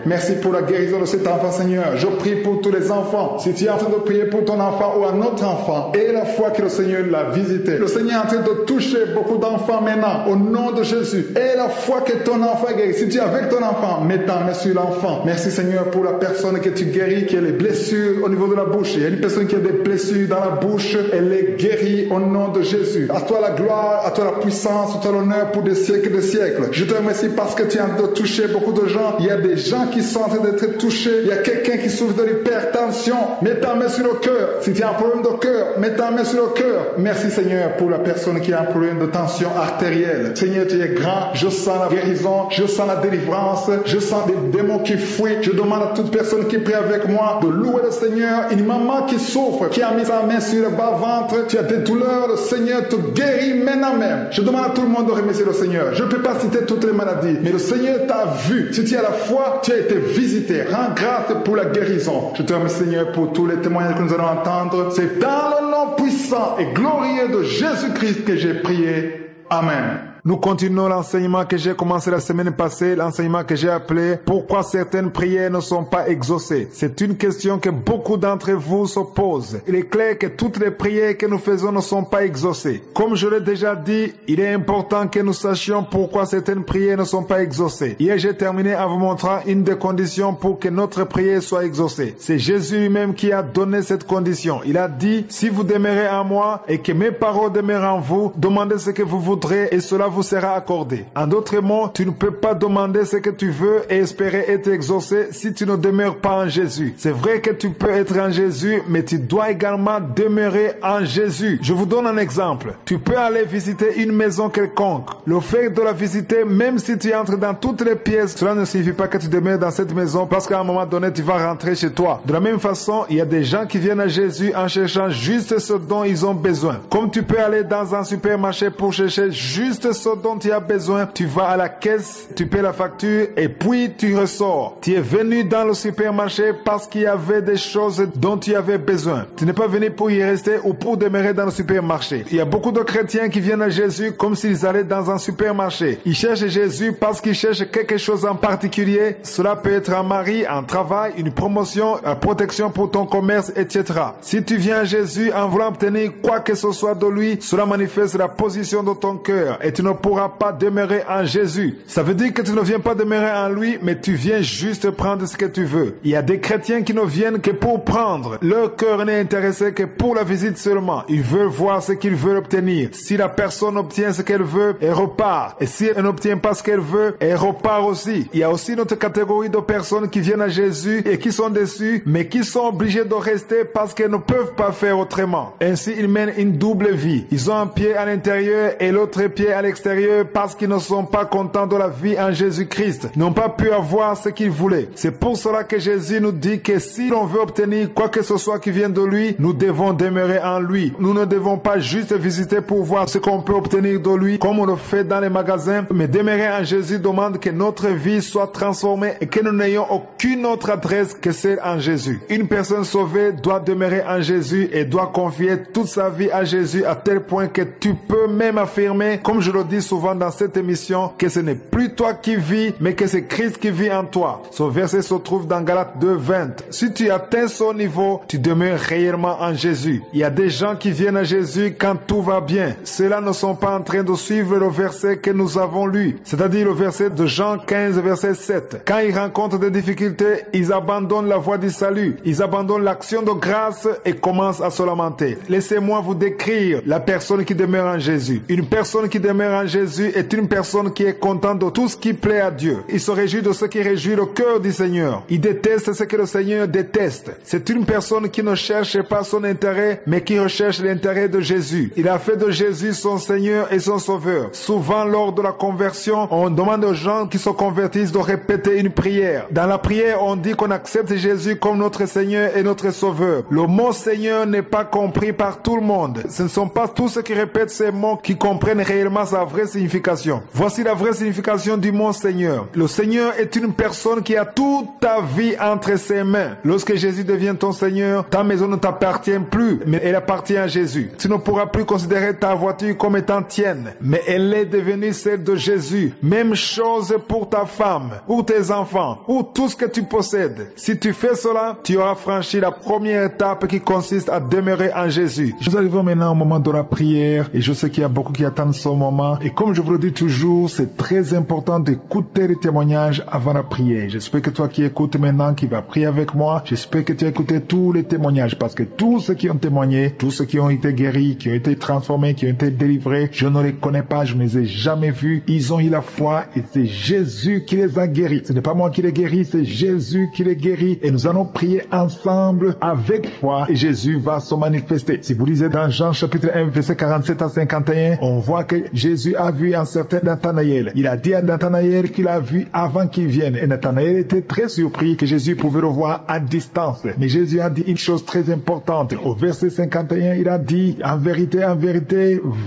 Merci pour la guérison de cet enfant Seigneur. Je prie pour tous les enfants. Si tu es en train de prier pour ton enfant ou un autre enfant, et la foi que le Seigneur l'a visité. Le Seigneur est en train de toucher beaucoup d'enfants maintenant au nom de Jésus. Et la foi que ton enfant est guéri. Si tu es avec ton enfant, mets ta main sur l'enfant. Merci Seigneur pour la personne que tu guéris, qui a les blessures au niveau de la bouche. Il y a une personne qui a des blessures dans la bouche. Elle est guérie au nom de Jésus. À toi la gloire, à toi la puissance, à toi l'honneur pour des siècles et des siècles. Je te remercie parce que tu es en train de toucher beaucoup de gens. Il y a des gens qui sont en train d'être touchés. Il y a quelqu'un qui souffre de l'hypertension. Mets ta main sur le cœur. Si tu as un problème de cœur, mets ta main sur le cœur. Merci Seigneur pour la personne qui a un problème de tension artérielle. Seigneur, tu es grand. Je sens la guérison. Je sens la délivrance. Je sens des démons qui fuient. Je demande à toute personne qui prie avec moi de louer le Seigneur. Une maman qui souffre, qui a mis sa main sur le bas-ventre. Tu as des douleurs. Le Seigneur te guérit maintenant même. Je demande à tout le monde de remercier le Seigneur. Je ne peux pas citer toutes les maladies, mais le Seigneur t'a vu. Si tu as la foi, tu as été visité. Rends grâce pour la guérison. Je te remercie Seigneur pour tous les témoignages que nous allons entendre. C'est dans le nom puissant et glorieux de Jésus-Christ que j'ai prié. Amen. Nous continuons l'enseignement que j'ai commencé la semaine passée, l'enseignement que j'ai appelé « Pourquoi certaines prières ne sont pas exaucées ?» C'est une question que beaucoup d'entre vous se posent. Il est clair que toutes les prières que nous faisons ne sont pas exaucées. Comme je l'ai déjà dit, il est important que nous sachions pourquoi certaines prières ne sont pas exaucées. Hier, j'ai terminé en vous montrant une des conditions pour que notre prière soit exaucée. C'est Jésus lui-même qui a donné cette condition. Il a dit « Si vous demeurez en moi et que mes paroles demeurent en vous, demandez ce que vous voudrez et cela vous vous sera accordé. En d'autres mots, tu ne peux pas demander ce que tu veux et espérer être exaucé si tu ne demeures pas en Jésus. C'est vrai que tu peux être en Jésus, mais tu dois également demeurer en Jésus. Je vous donne un exemple. Tu peux aller visiter une maison quelconque. Le fait de la visiter, même si tu entres dans toutes les pièces, cela ne signifie pas que tu demeures dans cette maison parce qu'à un moment donné, tu vas rentrer chez toi. De la même façon, il y a des gens qui viennent à Jésus en cherchant juste ce dont ils ont besoin. Comme tu peux aller dans un supermarché pour chercher juste ce dont tu as besoin, tu vas à la caisse, tu paies la facture et puis tu ressors. Tu es venu dans le supermarché parce qu'il y avait des choses dont tu avais besoin. Tu n'es pas venu pour y rester ou pour demeurer dans le supermarché. Il y a beaucoup de chrétiens qui viennent à Jésus comme s'ils allaient dans un supermarché. Ils cherchent Jésus parce qu'ils cherchent quelque chose en particulier. Cela peut être un mari, un travail, une promotion, une protection pour ton commerce, etc. Si tu viens à Jésus en voulant obtenir quoi que ce soit de lui, cela manifeste la position de ton cœur et tu ne pourras pas demeurer en Jésus. Ça veut dire que tu ne viens pas demeurer en lui, mais tu viens juste prendre ce que tu veux. Il y a des chrétiens qui ne viennent que pour prendre. Leur cœur n'est intéressé que pour la visite seulement. Ils veulent voir ce qu'ils veulent obtenir. Si la personne obtient ce qu'elle veut, elle repart. Et si elle n'obtient pas ce qu'elle veut, elle repart aussi. Il y a aussi notre catégorie de personnes qui viennent à Jésus et qui sont déçues, mais qui sont obligées de rester parce qu'elles ne peuvent pas faire autrement. Ainsi, ils mènent une double vie. Ils ont un pied à l'intérieur et l'autre pied à l'extérieur parce qu'ils ne sont pas contents de la vie en Jésus-Christ. Ils n'ont pas pu avoir ce qu'ils voulaient. C'est pour cela que Jésus nous dit que si l'on veut obtenir quoi que ce soit qui vient de lui, nous devons demeurer en lui. Nous ne devons pas juste visiter pour voir ce qu'on peut obtenir de lui comme on le fait dans les magasins, mais demeurer en Jésus demande que notre vie soit transformée et que nous n'ayons aucune autre adresse que celle en Jésus. Une personne sauvée doit demeurer en Jésus et doit confier toute sa vie à Jésus à tel point que tu peux même affirmer, comme je le dis souvent dans cette émission, que ce n'est plus toi qui vis, mais que c'est Christ qui vit en toi. Ce verset se trouve dans Galates 2:20. Si tu atteins ce niveau, tu demeures réellement en Jésus. Il y a des gens qui viennent à Jésus quand tout va bien. Ceux-là ne sont pas en train de suivre le verset que nous avons lu, c'est-à-dire le verset de Jean 15, verset 7. Quand ils rencontrent des difficultés, ils abandonnent la voie du salut. Ils abandonnent l'action de grâce et commencent à se lamenter. Laissez-moi vous décrire la personne qui demeure en Jésus. Une personne qui demeure en Jésus est une personne qui est contente de tout ce qui plaît à Dieu. Il se réjouit de ce qui réjouit le cœur du Seigneur. Il déteste ce que le Seigneur déteste. C'est une personne qui ne cherche pas son intérêt, mais qui recherche l'intérêt de Jésus. Il a fait de Jésus son Seigneur et son Sauveur. Souvent, lors de la conversion, on demande aux gens qui se convertissent de répéter une prière. Dans la prière, on dit qu'on accepte Jésus comme notre Seigneur et notre Sauveur. Le mot Seigneur n'est pas compris par tout le monde. Ce ne sont pas tous ceux qui répètent ces mots qui comprennent réellement sa vraie signification. Voici la vraie signification du mot Seigneur. Le Seigneur est une personne qui a toute ta vie entre ses mains. Lorsque Jésus devient ton Seigneur, ta maison ne t'appartient plus, mais elle appartient à Jésus. Tu ne pourras plus considérer ta voiture comme étant tienne, mais elle est devenue celle de Jésus. Même chose pour ta femme, ou tes enfants, ou tout ce que tu possèdes. Si tu fais cela, tu auras franchi la première étape qui consiste à demeurer en Jésus. Nous arrivons maintenant au moment de la prière et je sais qu'il y a beaucoup qui attendent ce moment. Et comme je vous le dis toujours, c'est très important d'écouter les témoignages avant la prière. J'espère que toi qui écoutes maintenant, qui vas prier avec moi, j'espère que tu as écouté tous les témoignages parce que tous ceux qui ont témoigné, tous ceux qui ont été guéris, qui ont été transformés, qui ont été délivrés, je ne les connais pas, je ne les ai jamais vus. Ils ont eu la foi et c'est Jésus qui les a guéris. Ce n'est pas moi qui les guéris, c'est Jésus qui les guérit. Et nous allons prier ensemble avec foi et Jésus va se manifester. Si vous lisez dans Jean chapitre 1, verset 47 à 51, on voit que Jésus a vu un certain Nathanaël. Il a dit à Nathanaël qu'il a vu avant qu'il vienne. Et Nathanaël était très surpris que Jésus pouvait le voir à distance. Mais Jésus a dit une chose très importante. Au verset 51, il a dit, en vérité,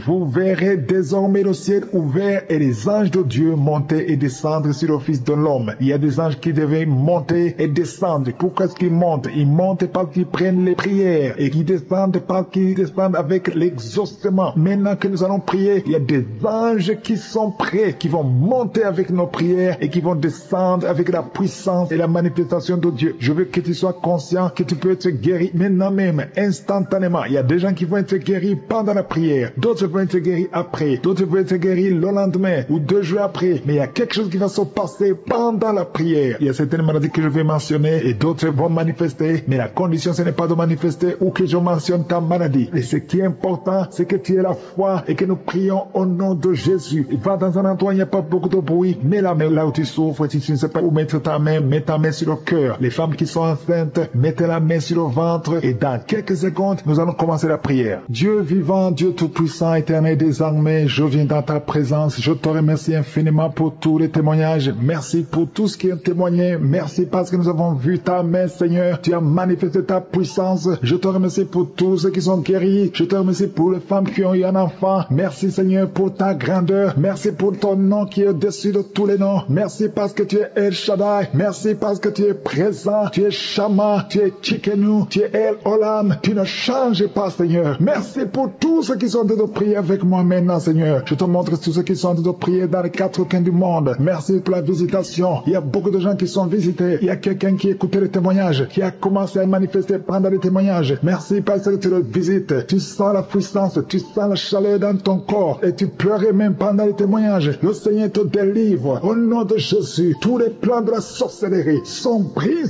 vous verrez désormais le ciel ouvert et les anges de Dieu monter et descendre sur le Fils de l'homme. Il y a des anges qui devaient monter et descendre. Pourquoi est-ce qu'ils montent? Ils montent parce qu'ils prennent les prières et qu'ils descendent parce qu'ils descendent avec l'exaucement. Maintenant que nous allons prier, il y a des anges qui sont prêts, qui vont monter avec nos prières et qui vont descendre avec la puissance et la manifestation de Dieu. Je veux que tu sois conscient que tu peux être guéri maintenant même, instantanément. Il y a des gens qui vont être guéris pendant la prière, d'autres vont être guéris après, d'autres vont être guéris le lendemain ou 2 jours après. Mais il y a quelque chose qui va se passer pendant la prière. Il y a certaines maladies que je vais mentionner et d'autres vont manifester, mais la condition ce n'est pas de manifester ou que je mentionne ta maladie. Et ce qui est important, c'est que tu aies la foi et que nous prions au nom nom de Jésus. Va dans un endroit où il n'y a pas beaucoup de bruit. Mets la main là où tu souffres. Si tu ne sais pas où mettre ta main, mets ta main sur le cœur. Les femmes qui sont enceintes, mettez la main sur le ventre. Et dans quelques secondes, nous allons commencer la prière. Dieu vivant, Dieu tout-puissant, éternel des armées, je viens dans ta présence. Je te remercie infiniment pour tous les témoignages. Merci pour tout ce qui est témoigné. Merci parce que nous avons vu ta main, Seigneur. Tu as manifesté ta puissance. Je te remercie pour tous ceux qui sont guéris. Je te remercie pour les femmes qui ont eu un enfant. Merci, Seigneur, pour ta grandeur. Merci pour ton nom qui est au-dessus de tous les noms. Merci parce que tu es El Shaddai. Merci parce que tu es présent. Tu es Shama. Tu es Tchikenu. Tu es El Olam. Tu ne changes pas, Seigneur. Merci pour tous ceux qui sont en train de prier avec moi maintenant, Seigneur. Je te montre tous ceux qui sont en train de prier dans les quatre coins du monde. Merci pour la visitation. Il y a beaucoup de gens qui sont visités. Il y a quelqu'un qui écoutait les témoignages, qui a commencé à manifester pendant les témoignages. Merci parce que tu le visites. Tu sens la puissance, tu sens la chaleur dans ton corps et tu pleurais même pendant les témoignages. Le Seigneur te délivre. Au nom de Jésus, tous les plans de la sorcellerie sont brisés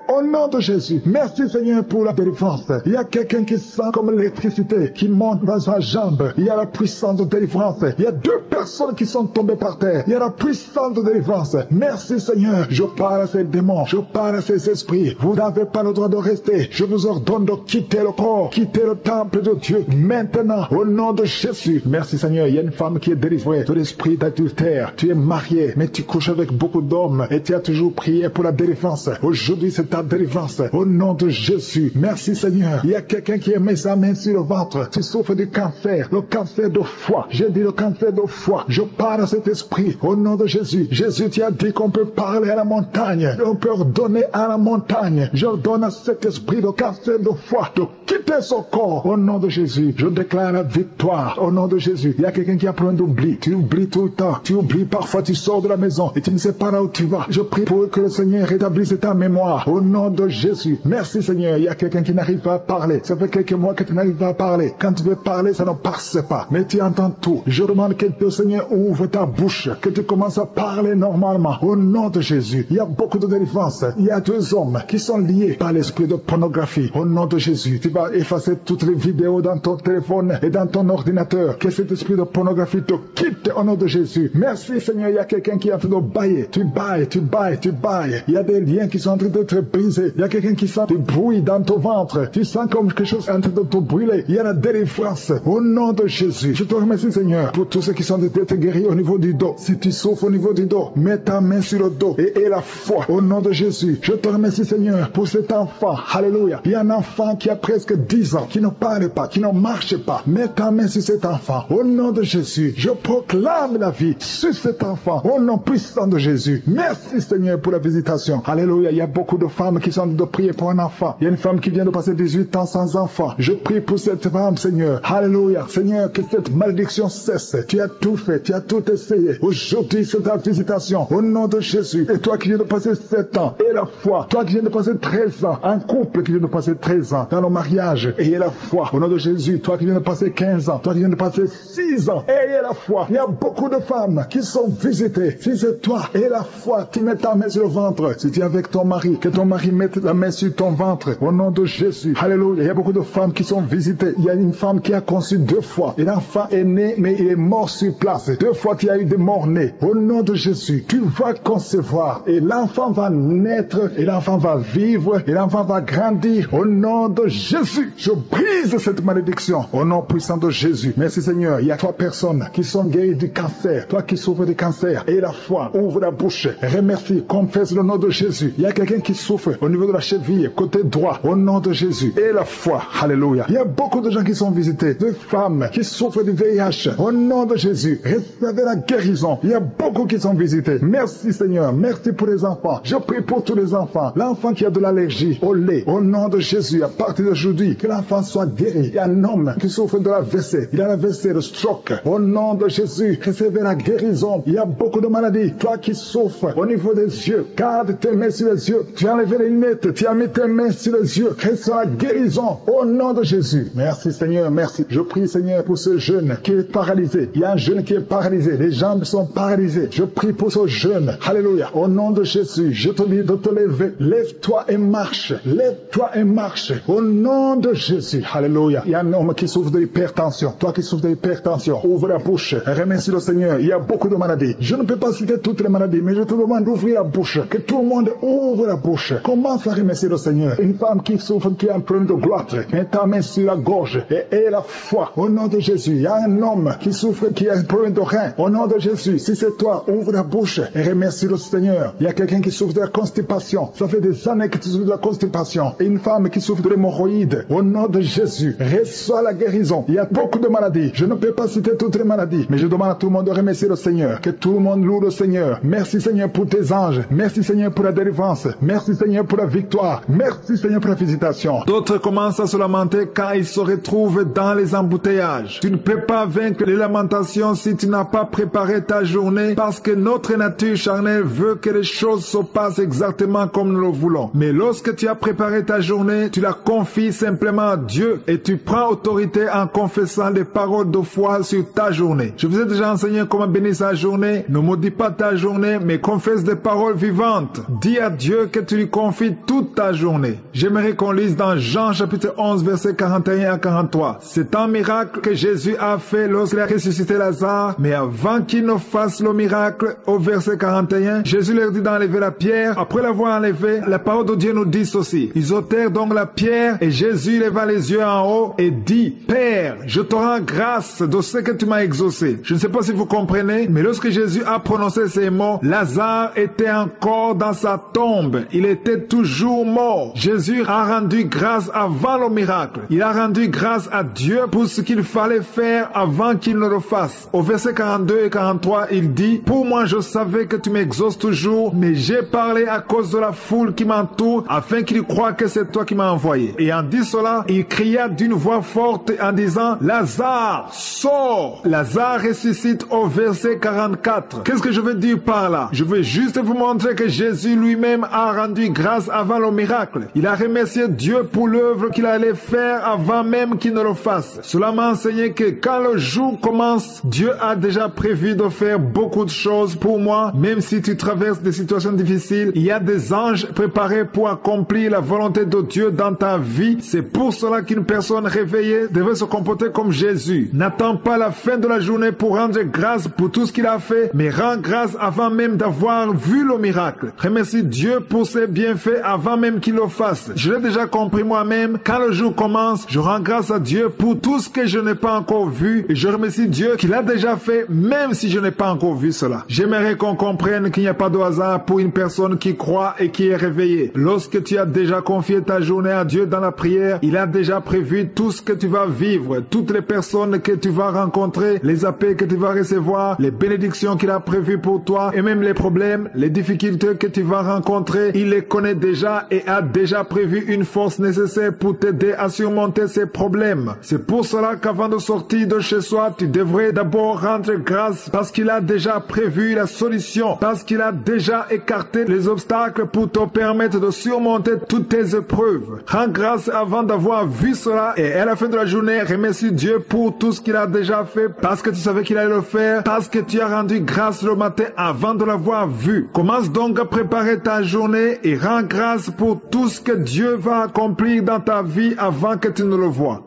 au nom de Jésus. Merci, Seigneur, pour la délivrance. Il y a quelqu'un qui sent comme l'électricité qui monte dans sa jambe. Il y a la puissance de délivrance. Il y a 2 personnes qui sont tombées par terre. Il y a la puissance de délivrance. Merci, Seigneur. Je parle à ces démons. Je parle à ces esprits. Vous n'avez pas le droit de rester. Je vous ordonne de quitter le corps, quitter le temple de Dieu maintenant, au nom de Jésus. Merci, Seigneur. Il y a une femme qui est délivrée de l'esprit d'adultère. Tu es marié, mais tu couches avec beaucoup d'hommes et tu as toujours prié pour la délivrance. Aujourd'hui, c'est ta délivrance. Au nom de Jésus. Merci, Seigneur. Il y a quelqu'un qui a mis sa main sur le ventre. Tu souffres du cancer, le cancer de foie. J'ai dit le cancer de foie. Je parle à cet esprit au nom de Jésus. Jésus, tu as dit qu'on peut parler à la montagne. On peut ordonner à la montagne. J'ordonne à cet esprit de cancer de foie de quitter son corps au nom de Jésus. Je déclare la victoire au nom de Jésus. Il y a quelqu'un qui a plein d'oubli. Tu oublies tout le temps. Tu oublies parfois, tu sors de la maison et tu ne sais pas là où tu vas. Je prie pour que le Seigneur rétablisse ta mémoire au nom de Jésus. Merci, Seigneur. Il y a quelqu'un qui n'arrive pas à parler. Ça fait quelques mois que tu n'arrives pas à parler. Quand tu veux parler, ça ne passe pas. Mais tu entends tout. Je demande que le Seigneur ouvre ta bouche, que tu commences à parler normalement au nom de Jésus. Il y a beaucoup de délivrance. Il y a 2 hommes qui sont liés par l'esprit de pornographie. Au nom de Jésus, tu vas effacer toutes les vidéos dans ton téléphone et dans ton ordinateur. Que cet esprit de pornographie te quitte au nom de Jésus. Merci, Seigneur. Il y a quelqu'un qui est en train de bailler. Tu bailles, tu bailles, tu bailles. Il y a des liens qui sont en train d'être brisés. Il y a quelqu'un qui sent du bruit dans ton ventre. Tu sens comme quelque chose en train de te brûler. Il y a la délivrance au nom de Jésus. Je te remercie, Seigneur, pour tous ceux qui sont d'être guéris au niveau du dos. Si tu souffres au niveau du dos, mets ta main sur le dos et aie la foi au nom de Jésus. Je te remercie, Seigneur, pour cet enfant. Alléluia. Il y a un enfant qui a presque 10 ans, qui ne parle pas, qui ne marche pas. Mets ta main sur cet enfant au nom de Jésus. Je proclame la vie sur cet enfant au nom puissant de Jésus. Merci, Seigneur, pour la visitation. Alléluia. Il y a beaucoup de femmes qui sont en train de prier pour un enfant. Il y a une femme qui vient de passer 18 ans sans enfant. Je prie pour cette femme, Seigneur. Alléluia. Seigneur, que cette malédiction cesse. Tu as tout fait, tu as tout essayé. Aujourd'hui, c'est ta visitation au nom de Jésus. Et toi qui viens de passer 7 ans, aie la foi. Toi qui viens de passer 13 ans, un couple qui vient de passer 13 ans dans le mariage, ayez la foi au nom de Jésus. Toi qui viens de passer 15 ans, toi qui viens de passer 6 ans, ayez la foi. Il y a beaucoup de femmes qui sont visitées. Si c'est toi, aie la foi. Tu mets ta main sur le ventre. Si tu es avec ton mari, que ton mari mette la main sur ton ventre au nom de Jésus. Alléluia. Il y a beaucoup de femmes qui sont visitées. Il y a une femme qui a conçu 2 fois. Et l'enfant est né, mais il est mort sur place. 2 fois, tu as eu des morts-nés. Au nom de Jésus, tu vas concevoir. Et l'enfant va naître. Et l'enfant va vivre. Et l'enfant va grandir. Au nom de Jésus, je brise cette malédiction. Au nom puissant de Jésus. Merci, Seigneur. Il y a 3 personnes qui sont guéries du cancer. Toi qui souffres du cancer. Et la foi. Ouvre la bouche. Remercie. Confesse le nom de Jésus. Il y a quelqu'un qui souffre au niveau de la cheville, côté droit. Au nom de Jésus. Et la foi. Alléluia. Il y a beaucoup de gens qui sont visités. De femmes qui souffrent du VIH. Au nom de Jésus. Recevez la guérison. Il y a beaucoup qui sont visités. Merci, Seigneur. Merci pour les enfants. Je prie pour tous les enfants. L'enfant qui a de l'allergie au lait. Au nom de Jésus. À partir d'aujourd'hui, que l'enfant soit guéri. Il y a un homme qui souffre de la WC. Il a la WC, le stroke. Au nom de Jésus. Recevez la guérison. Il y a beaucoup de maladies. Toi qui souffres au niveau des yeux. Garde tes mains sur les yeux. Tu as enlevé les lunettes. Tu as mis tes mains sur les yeux. Reçois la guérison. Au nom de Jésus. Merci, Seigneur. Merci. Je prie, Seigneur, pour ce jeune qui est paralysé. Il y a un jeune qui est paralysé. Les jambes sont paralysées. Je prie pour ce jeune. Alléluia. Au nom de Jésus, je te dis de te lever. Lève-toi et marche. Lève-toi et marche. Au nom de Jésus. Alléluia. Il y a un homme qui souffre de l'hypertension. Toi qui souffres de l'hypertension, ouvre ouvre la bouche. Remercie le Seigneur. Il y a beaucoup de maladies. Je ne peux pas citer toutes les maladies, mais je te demande d'ouvrir la bouche. Que tout le monde ouvre la bouche. Commence à remercier le Seigneur. Une femme qui souffre, qui a un problème de gloire, met ta main sur la gorge et la foi. Au nom de Jésus, il y a un homme qui souffre, qui a un problème de rein. Au nom de Jésus, si c'est toi, ouvre la bouche et remercie le Seigneur. Il y a quelqu'un qui souffre de la constipation. Ça fait des années que tu souffres de la constipation. Et une femme qui souffre de l'hémorroïde. Au nom de Jésus, reçois la guérison. Il y a beaucoup de maladies. Je ne peux pas citer toutes les maladies, mais je demande à tout le monde de remercier le Seigneur. Que tout le monde loue le Seigneur. Merci Seigneur pour tes anges. Merci Seigneur pour la délivrance. Merci Seigneur pour la victoire. Merci Seigneur pour la visitation. D'autres commencent à se lamenter car ils se retrouvent dans les embouteillages. Tu ne peux pas vaincre les lamentations si tu n'as pas préparé ta journée, parce que notre nature charnelle veut que les choses se passent exactement comme nous le voulons. Mais lorsque tu as préparé ta journée, tu la confies simplement à Dieu et tu prends autorité en confessant des paroles de foi sur ta journée. Je vous ai déjà enseigné comment bénir sa journée. Ne maudis pas ta journée, mais confesse des paroles vivantes. Dis à Dieu que tu lui confies toute ta journée. J'aimerais qu'on lise dans Jean chapitre 11 versets 41 à 43. C'est un miracle que Jésus a fait lorsqu'il a ressuscité Lazare, mais avant qu'il ne fasse le miracle, au verset 41, Jésus leur dit d'enlever la pierre. Après l'avoir enlevée, la parole de Dieu nous dit ceci. Ils ôtèrent donc la pierre et Jésus leva les yeux en haut et dit, Père, je te rends grâce de ce que tu m'as exaucé. Je ne sais pas si vous comprenez, mais lorsque Jésus a prononcé ces mots, Lazare était encore dans sa tombe. Il était toujours mort. Jésus a rendu grâce avant le miracle. Il a rendu grâce à Dieu pour ce qu'il fallait faire avant qu'il ne le fasse. Au verset 42 et 43, il dit, pour moi je savais que tu m'exauces toujours, mais j'ai parlé à cause de la foule qui m'entoure, afin qu'ils croient que c'est toi qui m'as envoyé. Et en dit cela, il cria d'une voix forte en disant, Lazare, sors! Lazare ressuscite au verset 44. Qu'est-ce que je veux dire par là? Je veux juste vous montrer que Jésus lui-même a rendu grâce avant le miracle. Il a remercié Dieu pour l'œuvre qu'il allait faire avant même qu'il ne le fasse. Cela m'a enseigné que quand le jour commence, Dieu a déjà prévu de faire beaucoup de choses pour moi. Même si tu traverses des situations difficiles, il y a des anges préparés pour accomplir la volonté de Dieu dans ta vie. C'est pour cela qu'une personne réveillée devait se comporter comme Jésus. N'attends pas la fin de la journée pour rendre grâce pour tout ce qu'il a fait, mais rends grâce avant même d'avoir vu le miracle. Remercie Dieu pour ses bienfaits avant même qu'il le fasse. Je l'ai déjà compris moi-même. Quand le jour commence, je rends grâce à Dieu pour tout ce que je n'ai pas encore vu et je remercie Dieu qu'il a déjà fait même si je n'ai pas encore vu cela. J'aimerais qu'on comprenne qu'il n'y a pas de hasard pour une personne qui croit et qui est réveillée. Lorsque tu as déjà confié ta journée à Dieu dans la prière, il a déjà prévu tout ce que tu vas vivre, toutes les personnes que tu vas rencontrer, les appels que tu vas recevoir, les bénédictions qu'il a prévues pour toi et même les problèmes, les difficultés que tu vas rencontrer. Il les connaît déjà et a déjà prévu une force nécessaire pour t'aider à surmonter ces problèmes. C'est pour cela qu'avant de sortir de chez soi, tu devrais d'abord rendre grâce parce qu'il a déjà prévu la solution, parce qu'il a déjà écarté les obstacles pour te permettre de surmonter toutes tes épreuves. Rends grâce avant d'avoir vu cela et à la fin de la journée, remercie Dieu pour tout ce qu'il a déjà fait parce que tu savais qu'il allait le faire, parce que tu as rendu grâce le matin avant de l'avoir vu. Commence donc à préparer ta journée et rends grâce pour tout ce que Dieu va accomplir dans ta vie avant que tu ne le vois.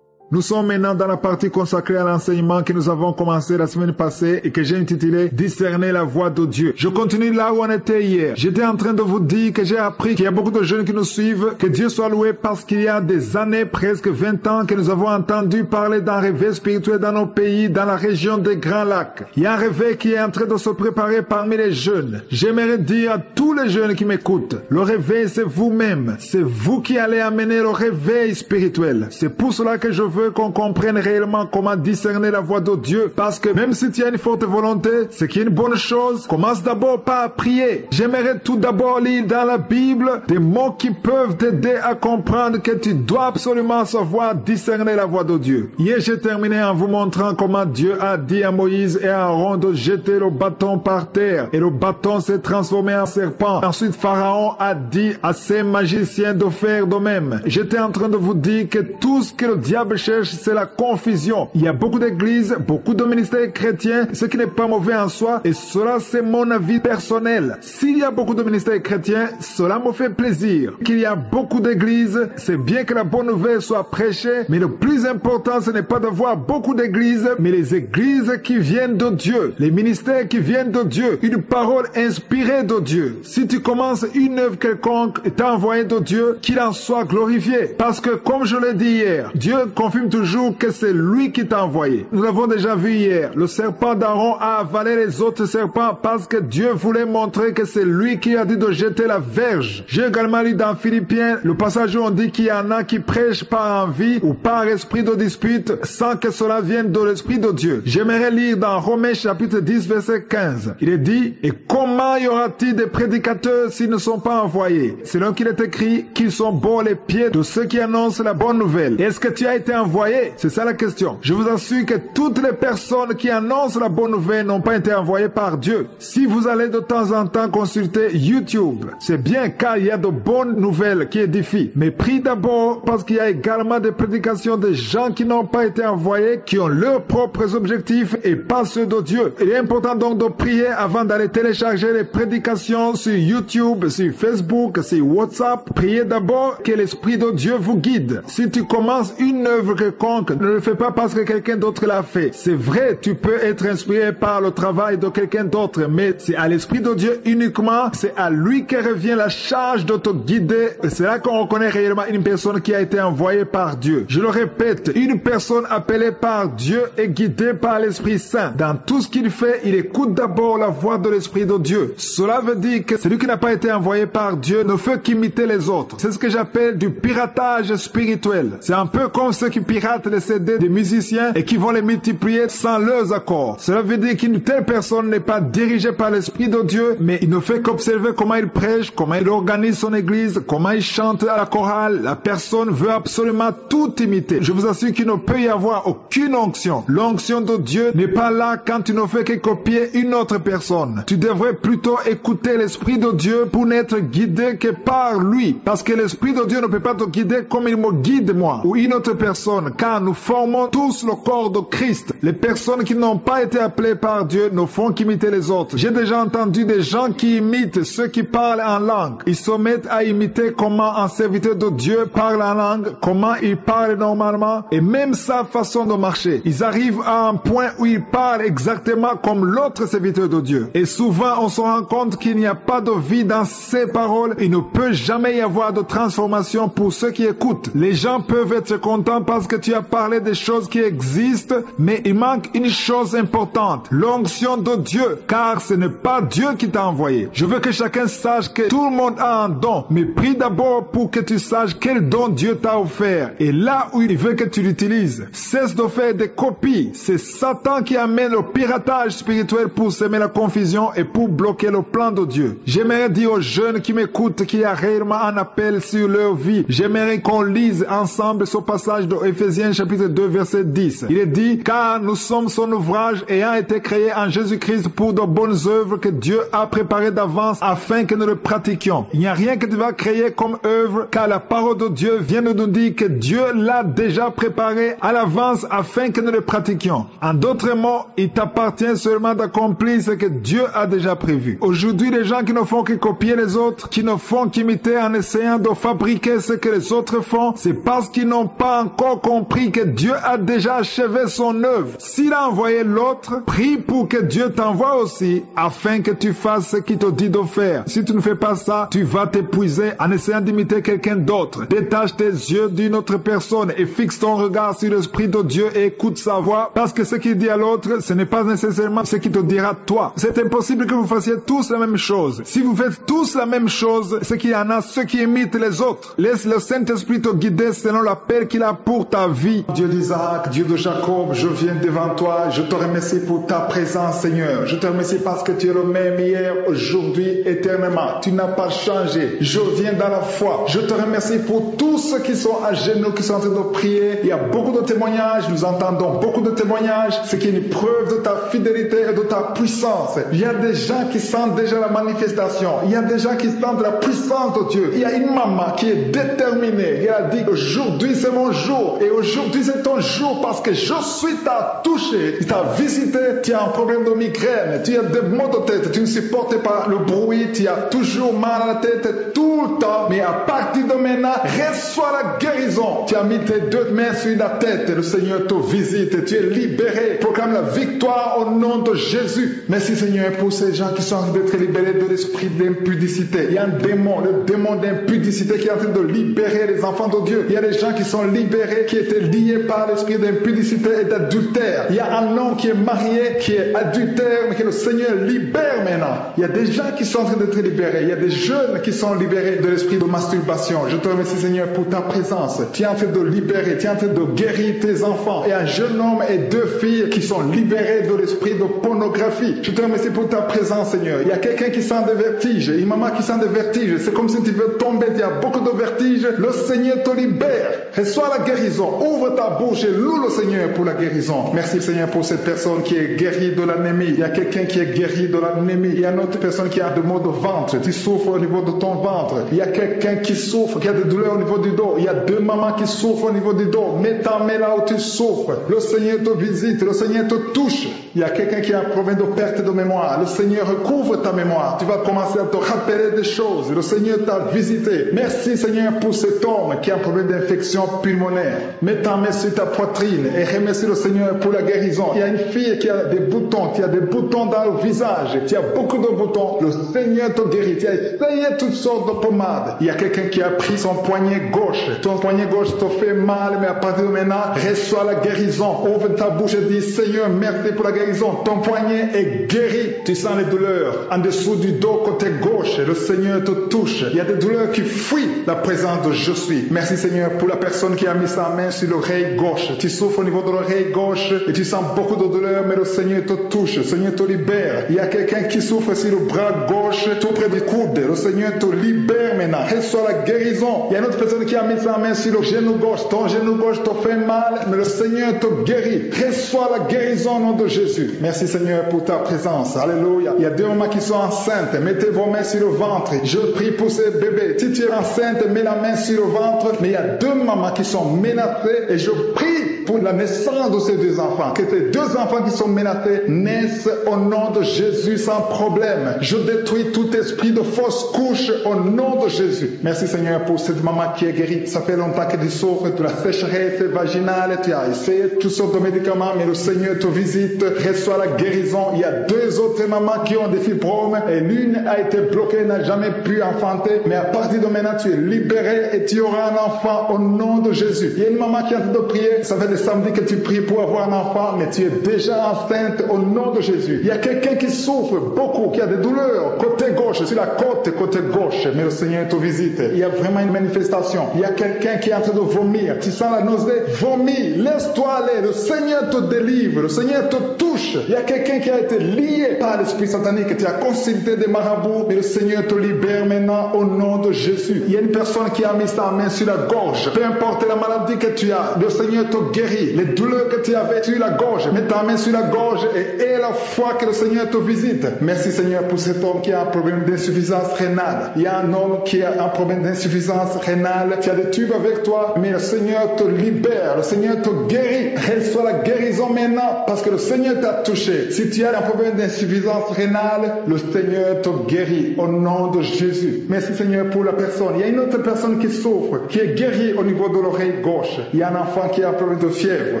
Nous sommes maintenant dans la partie consacrée à l'enseignement que nous avons commencé la semaine passée et que j'ai intitulé « Discerner la voix de Dieu ». Je continue là où on était hier. J'étais en train de vous dire que j'ai appris qu'il y a beaucoup de jeunes qui nous suivent, que Dieu soit loué parce qu'il y a des années, presque 20 ans, que nous avons entendu parler d'un réveil spirituel dans nos pays, dans la région des Grands Lacs. Il y a un réveil qui est en train de se préparer parmi les jeunes. J'aimerais dire à tous les jeunes qui m'écoutent, le réveil c'est vous-même. C'est vous qui allez amener le réveil spirituel. C'est pour cela que je veux qu'on comprenne réellement comment discerner la voix de Dieu. Parce que même si tu as une forte volonté, ce qui est une bonne chose, commence d'abord par prier. J'aimerais tout d'abord lire dans la Bible des mots qui peuvent t'aider à comprendre que tu dois absolument savoir discerner la voix de Dieu. Hier, j'ai terminé en vous montrant comment Dieu a dit à Moïse et à Aaron de jeter le bâton par terre. Et le bâton s'est transformé en serpent. Ensuite, Pharaon a dit à ses magiciens de faire de même. J'étais en train de vous dire que tout ce que le diable cherche cherche, c'est la confusion. Il y a beaucoup d'églises, beaucoup de ministères chrétiens, ce qui n'est pas mauvais en soi, et cela c'est mon avis personnel. S'il y a beaucoup de ministères chrétiens, cela me fait plaisir. Qu'il y a beaucoup d'églises, c'est bien que la bonne nouvelle soit prêchée, mais le plus important ce n'est pas d'avoir beaucoup d'églises, mais les églises qui viennent de Dieu, les ministères qui viennent de Dieu, une parole inspirée de Dieu. Si tu commences une œuvre quelconque et t'as envoyé de Dieu, qu'il en soit glorifié. Parce que comme je l'ai dit hier, Dieu confirme toujours que c'est lui qui t'a envoyé. Nous l'avons déjà vu hier. Le serpent d'Aaron a avalé les autres serpents parce que Dieu voulait montrer que c'est lui qui a dit de jeter la verge. J'ai également lu dans Philippiens le passage où on dit qu'il y en a qui prêchent par envie ou par esprit de dispute sans que cela vienne de l'esprit de Dieu. J'aimerais lire dans Romains chapitre 10 verset 15. Il est dit, et comment y aura-t-il des prédicateurs s'ils ne sont pas envoyés? Selon qu'il est écrit qu'ils sont bons les pieds de ceux qui annoncent la bonne nouvelle. Est-ce que tu as été envoyé? C'est ça la question. Je vous assure que toutes les personnes qui annoncent la bonne nouvelle n'ont pas été envoyées par Dieu. Si vous allez de temps en temps consulter YouTube, c'est bien car il y a de bonnes nouvelles qui édifient. Mais prie d'abord parce qu'il y a également des prédications de gens qui n'ont pas été envoyés, qui ont leurs propres objectifs et pas ceux de Dieu. Il est important donc de prier avant d'aller télécharger les prédications sur YouTube, sur Facebook, sur WhatsApp. Priez d'abord que l'Esprit de Dieu vous guide. Si tu commences une œuvre quelconque, ne le fais pas parce que quelqu'un d'autre l'a fait. C'est vrai, tu peux être inspiré par le travail de quelqu'un d'autre, mais c'est à l'Esprit de Dieu uniquement, c'est à lui que revient la charge de te guider. C'est là qu'on reconnaît réellement une personne qui a été envoyée par Dieu. Je le répète, une personne appelée par Dieu est guidée par l'Esprit Saint. Dans tout ce qu'il fait, il écoute d'abord la voix de l'Esprit de Dieu. Cela veut dire que celui qui n'a pas été envoyé par Dieu ne fait qu'imiter les autres. C'est ce que j'appelle du piratage spirituel. C'est un peu comme ceux qui piratent les CD des musiciens et qui vont les multiplier sans leurs accords. Cela veut dire qu'une telle personne n'est pas dirigée par l'Esprit de Dieu, mais il ne fait qu'observer comment il prêche, comment il organise son église, comment il chante à la chorale. La personne veut absolument tout imiter. Je vous assure qu'il ne peut y avoir aucune onction. L'onction de Dieu n'est pas là quand tu ne fais que copier une autre personne. Tu devrais plutôt écouter l'Esprit de Dieu pour n'être guidé que par lui. Parce que l'Esprit de Dieu ne peut pas te guider comme il me guide moi ou une autre personne, car nous formons tous le corps de Christ. Les personnes qui n'ont pas été appelées par Dieu ne font qu'imiter les autres. J'ai déjà entendu des gens qui imitent ceux qui parlent en langue. Ils se mettent à imiter comment un serviteur de Dieu parle en langue, comment il parle normalement, et même sa façon de marcher. Ils arrivent à un point où ils parlent exactement comme l'autre serviteur de Dieu. Et souvent, on se rend compte qu'il n'y a pas de vie dans ces paroles. Il ne peut jamais y avoir de transformation pour ceux qui écoutent. Les gens peuvent être contents parce que tu as parlé des choses qui existent, mais il manque une chose importante, l'onction de Dieu, car ce n'est pas Dieu qui t'a envoyé. Je veux que chacun sache que tout le monde a un don, mais prie d'abord pour que tu saches quel don Dieu t'a offert. Et là où il veut que tu l'utilises, cesse de faire des copies. C'est Satan qui amène le piratage spirituel pour semer la confusion et pour bloquer le plan de Dieu. J'aimerais dire aux jeunes qui m'écoutent qu'il y a réellement un appel sur leur vie. J'aimerais qu'on lise ensemble ce passage de Éphésiens chapitre 2 verset 10. Il est dit, car nous sommes son ouvrage ayant été créés en Jésus-Christ pour de bonnes œuvres que Dieu a préparées d'avance afin que nous le pratiquions. Il n'y a rien que tu vas créer comme œuvre, car la parole de Dieu vient de nous dire que Dieu l'a déjà préparé à l'avance afin que nous le pratiquions. En d'autres mots, il t'appartient seulement d'accomplir ce que Dieu a déjà prévu. Aujourd'hui, les gens qui ne font que copier les autres, qui ne font qu'imiter en essayant de fabriquer ce que les autres font, c'est parce qu'ils n'ont pas encore compris que Dieu a déjà achevé son œuvre. S'il a envoyé l'autre, prie pour que Dieu t'envoie aussi, afin que tu fasses ce qu'il te dit de faire. Si tu ne fais pas ça, tu vas t'épuiser en essayant d'imiter quelqu'un d'autre. Détache tes yeux d'une autre personne et fixe ton regard sur l'Esprit de Dieu et écoute sa voix, parce que ce qu'il dit à l'autre, ce n'est pas nécessairement ce qu'il te dira toi. C'est impossible que vous fassiez tous la même chose. Si vous faites tous la même chose, c'est qu'il y en a ceux qui imitent les autres. Laisse le Saint-Esprit te guider selon l'appel qu'il a pour ta vie. Dieu d'Isaac, Dieu de Jacob, je viens devant toi. Je te remercie pour ta présence, Seigneur. Je te remercie parce que tu es le même hier, aujourd'hui, éternellement. Tu n'as pas changé. Je viens dans la foi. Je te remercie pour tous ceux qui sont à genoux, qui sont en train de prier. Il y a beaucoup de témoignages. Nous entendons beaucoup de témoignages. Ce qui est une preuve de ta fidélité et de ta puissance. Il y a des gens qui sentent déjà la manifestation. Il y a des gens qui sentent la puissance de Dieu. Il y a une maman qui est déterminée. Elle a dit, aujourd'hui c'est mon jour. jour. Et aujourd'hui, c'est ton jour parce que Josué t'a touché, il t'a visité. Tu as un problème de migraine, tu as des maux de tête, tu ne supportes pas le bruit, tu as toujours mal à la tête tout le temps. Mais à partir de maintenant, reçois la guérison. Tu as mis tes deux mains sur la tête, le Seigneur te visite, tu es libéré. Proclame la victoire au nom de Jésus. Merci Seigneur pour ces gens qui sont en train d'être libérés de l'esprit d'impudicité. Il y a un démon, le démon d'impudicité qui est en train de libérer les enfants de Dieu. Il y a des gens qui sont libérés, qui étaient liés par l'esprit d'impudicité et d'adultère. Il y a un homme qui est marié, qui est adultère, mais que le Seigneur libère maintenant. Il y a des gens qui sont en train d'être libérés. Il y a des jeunes qui sont libérés de l'esprit de masturbation. Je te remercie Seigneur pour ta présence. Tu es en train de libérer, tu es en train de guérir tes enfants. Et un jeune homme et deux filles qui sont libérés de l'esprit de pornographie. Je te remercie pour ta présence Seigneur. Il y a quelqu'un qui sent des vertiges, une maman qui sent des vertiges. C'est comme si tu veux tomber, il y a beaucoup de vertiges. Le Seigneur te libère. Reçois la guérison. Ouvre ta bouche et loue le Seigneur pour la guérison. Merci Seigneur pour cette personne qui est guérie de l'anémie. Il y a quelqu'un qui est guéri de l'anémie. Il y a une autre personne qui a des maux de ventre. Tu souffres au niveau de ton ventre. Il y a quelqu'un qui souffre, qui a des douleurs au niveau du dos. Il y a deux mamans qui souffrent au niveau du dos. Mets ta main là où tu souffres. Le Seigneur te visite. Le Seigneur te touche. Il y a quelqu'un qui a un problème de perte de mémoire. Le Seigneur recouvre ta mémoire. Tu vas commencer à te rappeler des choses. Le Seigneur t'a visité. Merci Seigneur pour cet homme qui a un problème d'infection pulmonaire. Mets ta main sur ta poitrine et remercie le Seigneur pour la guérison. Il y a une fille qui a des boutons, qui a des boutons dans le visage. Tu as beaucoup de boutons. Le Seigneur te guérit. Tu as essayé toutes sortes de pommades. Il y a quelqu'un qui a pris son poignet gauche. Ton poignet gauche te fait mal, mais à partir de maintenant, reçois la guérison. Ouvre ta bouche et dis Seigneur, merci pour la guérison. Ton poignet est guéri. Tu sens les douleurs en dessous du dos côté gauche. Le Seigneur te touche. Il y a des douleurs qui fuient la présence de Je suis. Merci Seigneur pour la personne qui a mis sa main sur l'oreille gauche. Tu souffres au niveau de l'oreille gauche et tu sens beaucoup de douleur, mais le Seigneur te touche. Le Seigneur te libère. Il y a quelqu'un qui souffre sur le bras gauche, tout près du coude. Le Seigneur te libère maintenant. Reçois la guérison. Il y a une autre personne qui a mis sa main sur le genou gauche. Ton genou gauche te fait mal, mais le Seigneur te guérit. Reçois la guérison au nom de Jésus. Merci Seigneur pour ta présence. Alléluia. Il y a deux mamans qui sont enceintes. Mettez vos mains sur le ventre. Je prie pour ces bébés. Si tu es enceinte, mets la main sur le ventre. Mais il y a deux mamans qui sont menacées et je prie pour la naissance de ces deux enfants. Que ces deux enfants qui sont menacés naissent au nom de Jésus sans problème. Je détruis tout esprit de fausse couche au nom de Jésus. Merci Seigneur pour cette maman qui est guérie. Ça fait longtemps que tu souffres de la sécheresse vaginale. Tu as essayé toutes sortes de médicaments, mais le Seigneur te visite. Reçois la guérison. Il y a deux autres mamans qui ont des fibromes et l'une a été bloquée, n'a jamais pu enfanter. Mais à partir de maintenant, tu es libéré et tu auras un enfant au nom de Jésus. Il y a une maman qui est en train de prier. Ça fait des samedis que tu pries pour avoir un enfant, mais tu es déjà enceinte au nom de Jésus. Il y a quelqu'un qui souffre beaucoup, qui a des douleurs côté gauche, sur la côte côté gauche, mais le Seigneur te visite. Il y a vraiment une manifestation. Il y a quelqu'un qui est en train de vomir. Tu sens la nausée, vomis, laisse-toi aller. Le Seigneur te délivre, le Seigneur te touche. Il y a quelqu'un qui a été lié par l'esprit satanique, tu as consulté des marabouts, mais le Seigneur te libère maintenant au nom de Jésus. Il y a une personne qui a mis sa main sur la gorge. Peu importe la maladie que tu as, le Seigneur te guérit. Les douleurs que tu avais sur la gorge, mets ta main sur la gorge et aie la foi que le Seigneur te visite. Merci Seigneur pour cet homme qui a un problème d'insuffisance rénale. Il y a un homme qui a un problème d'insuffisance rénale. Tu as des tubes avec toi, mais le Seigneur te libère. Le Seigneur te guérit. Reçois la guérison maintenant parce que le Seigneur t'a touché. Si tu as un problème d'insuffisance rénale, le Seigneur te guérit au nom de Jésus. Merci Seigneur pour la personne. Il y a une autre personne qui souffre, qui est guérie au niveau de l'oreille gauche. Il y a un enfant qui a un problème de fièvre.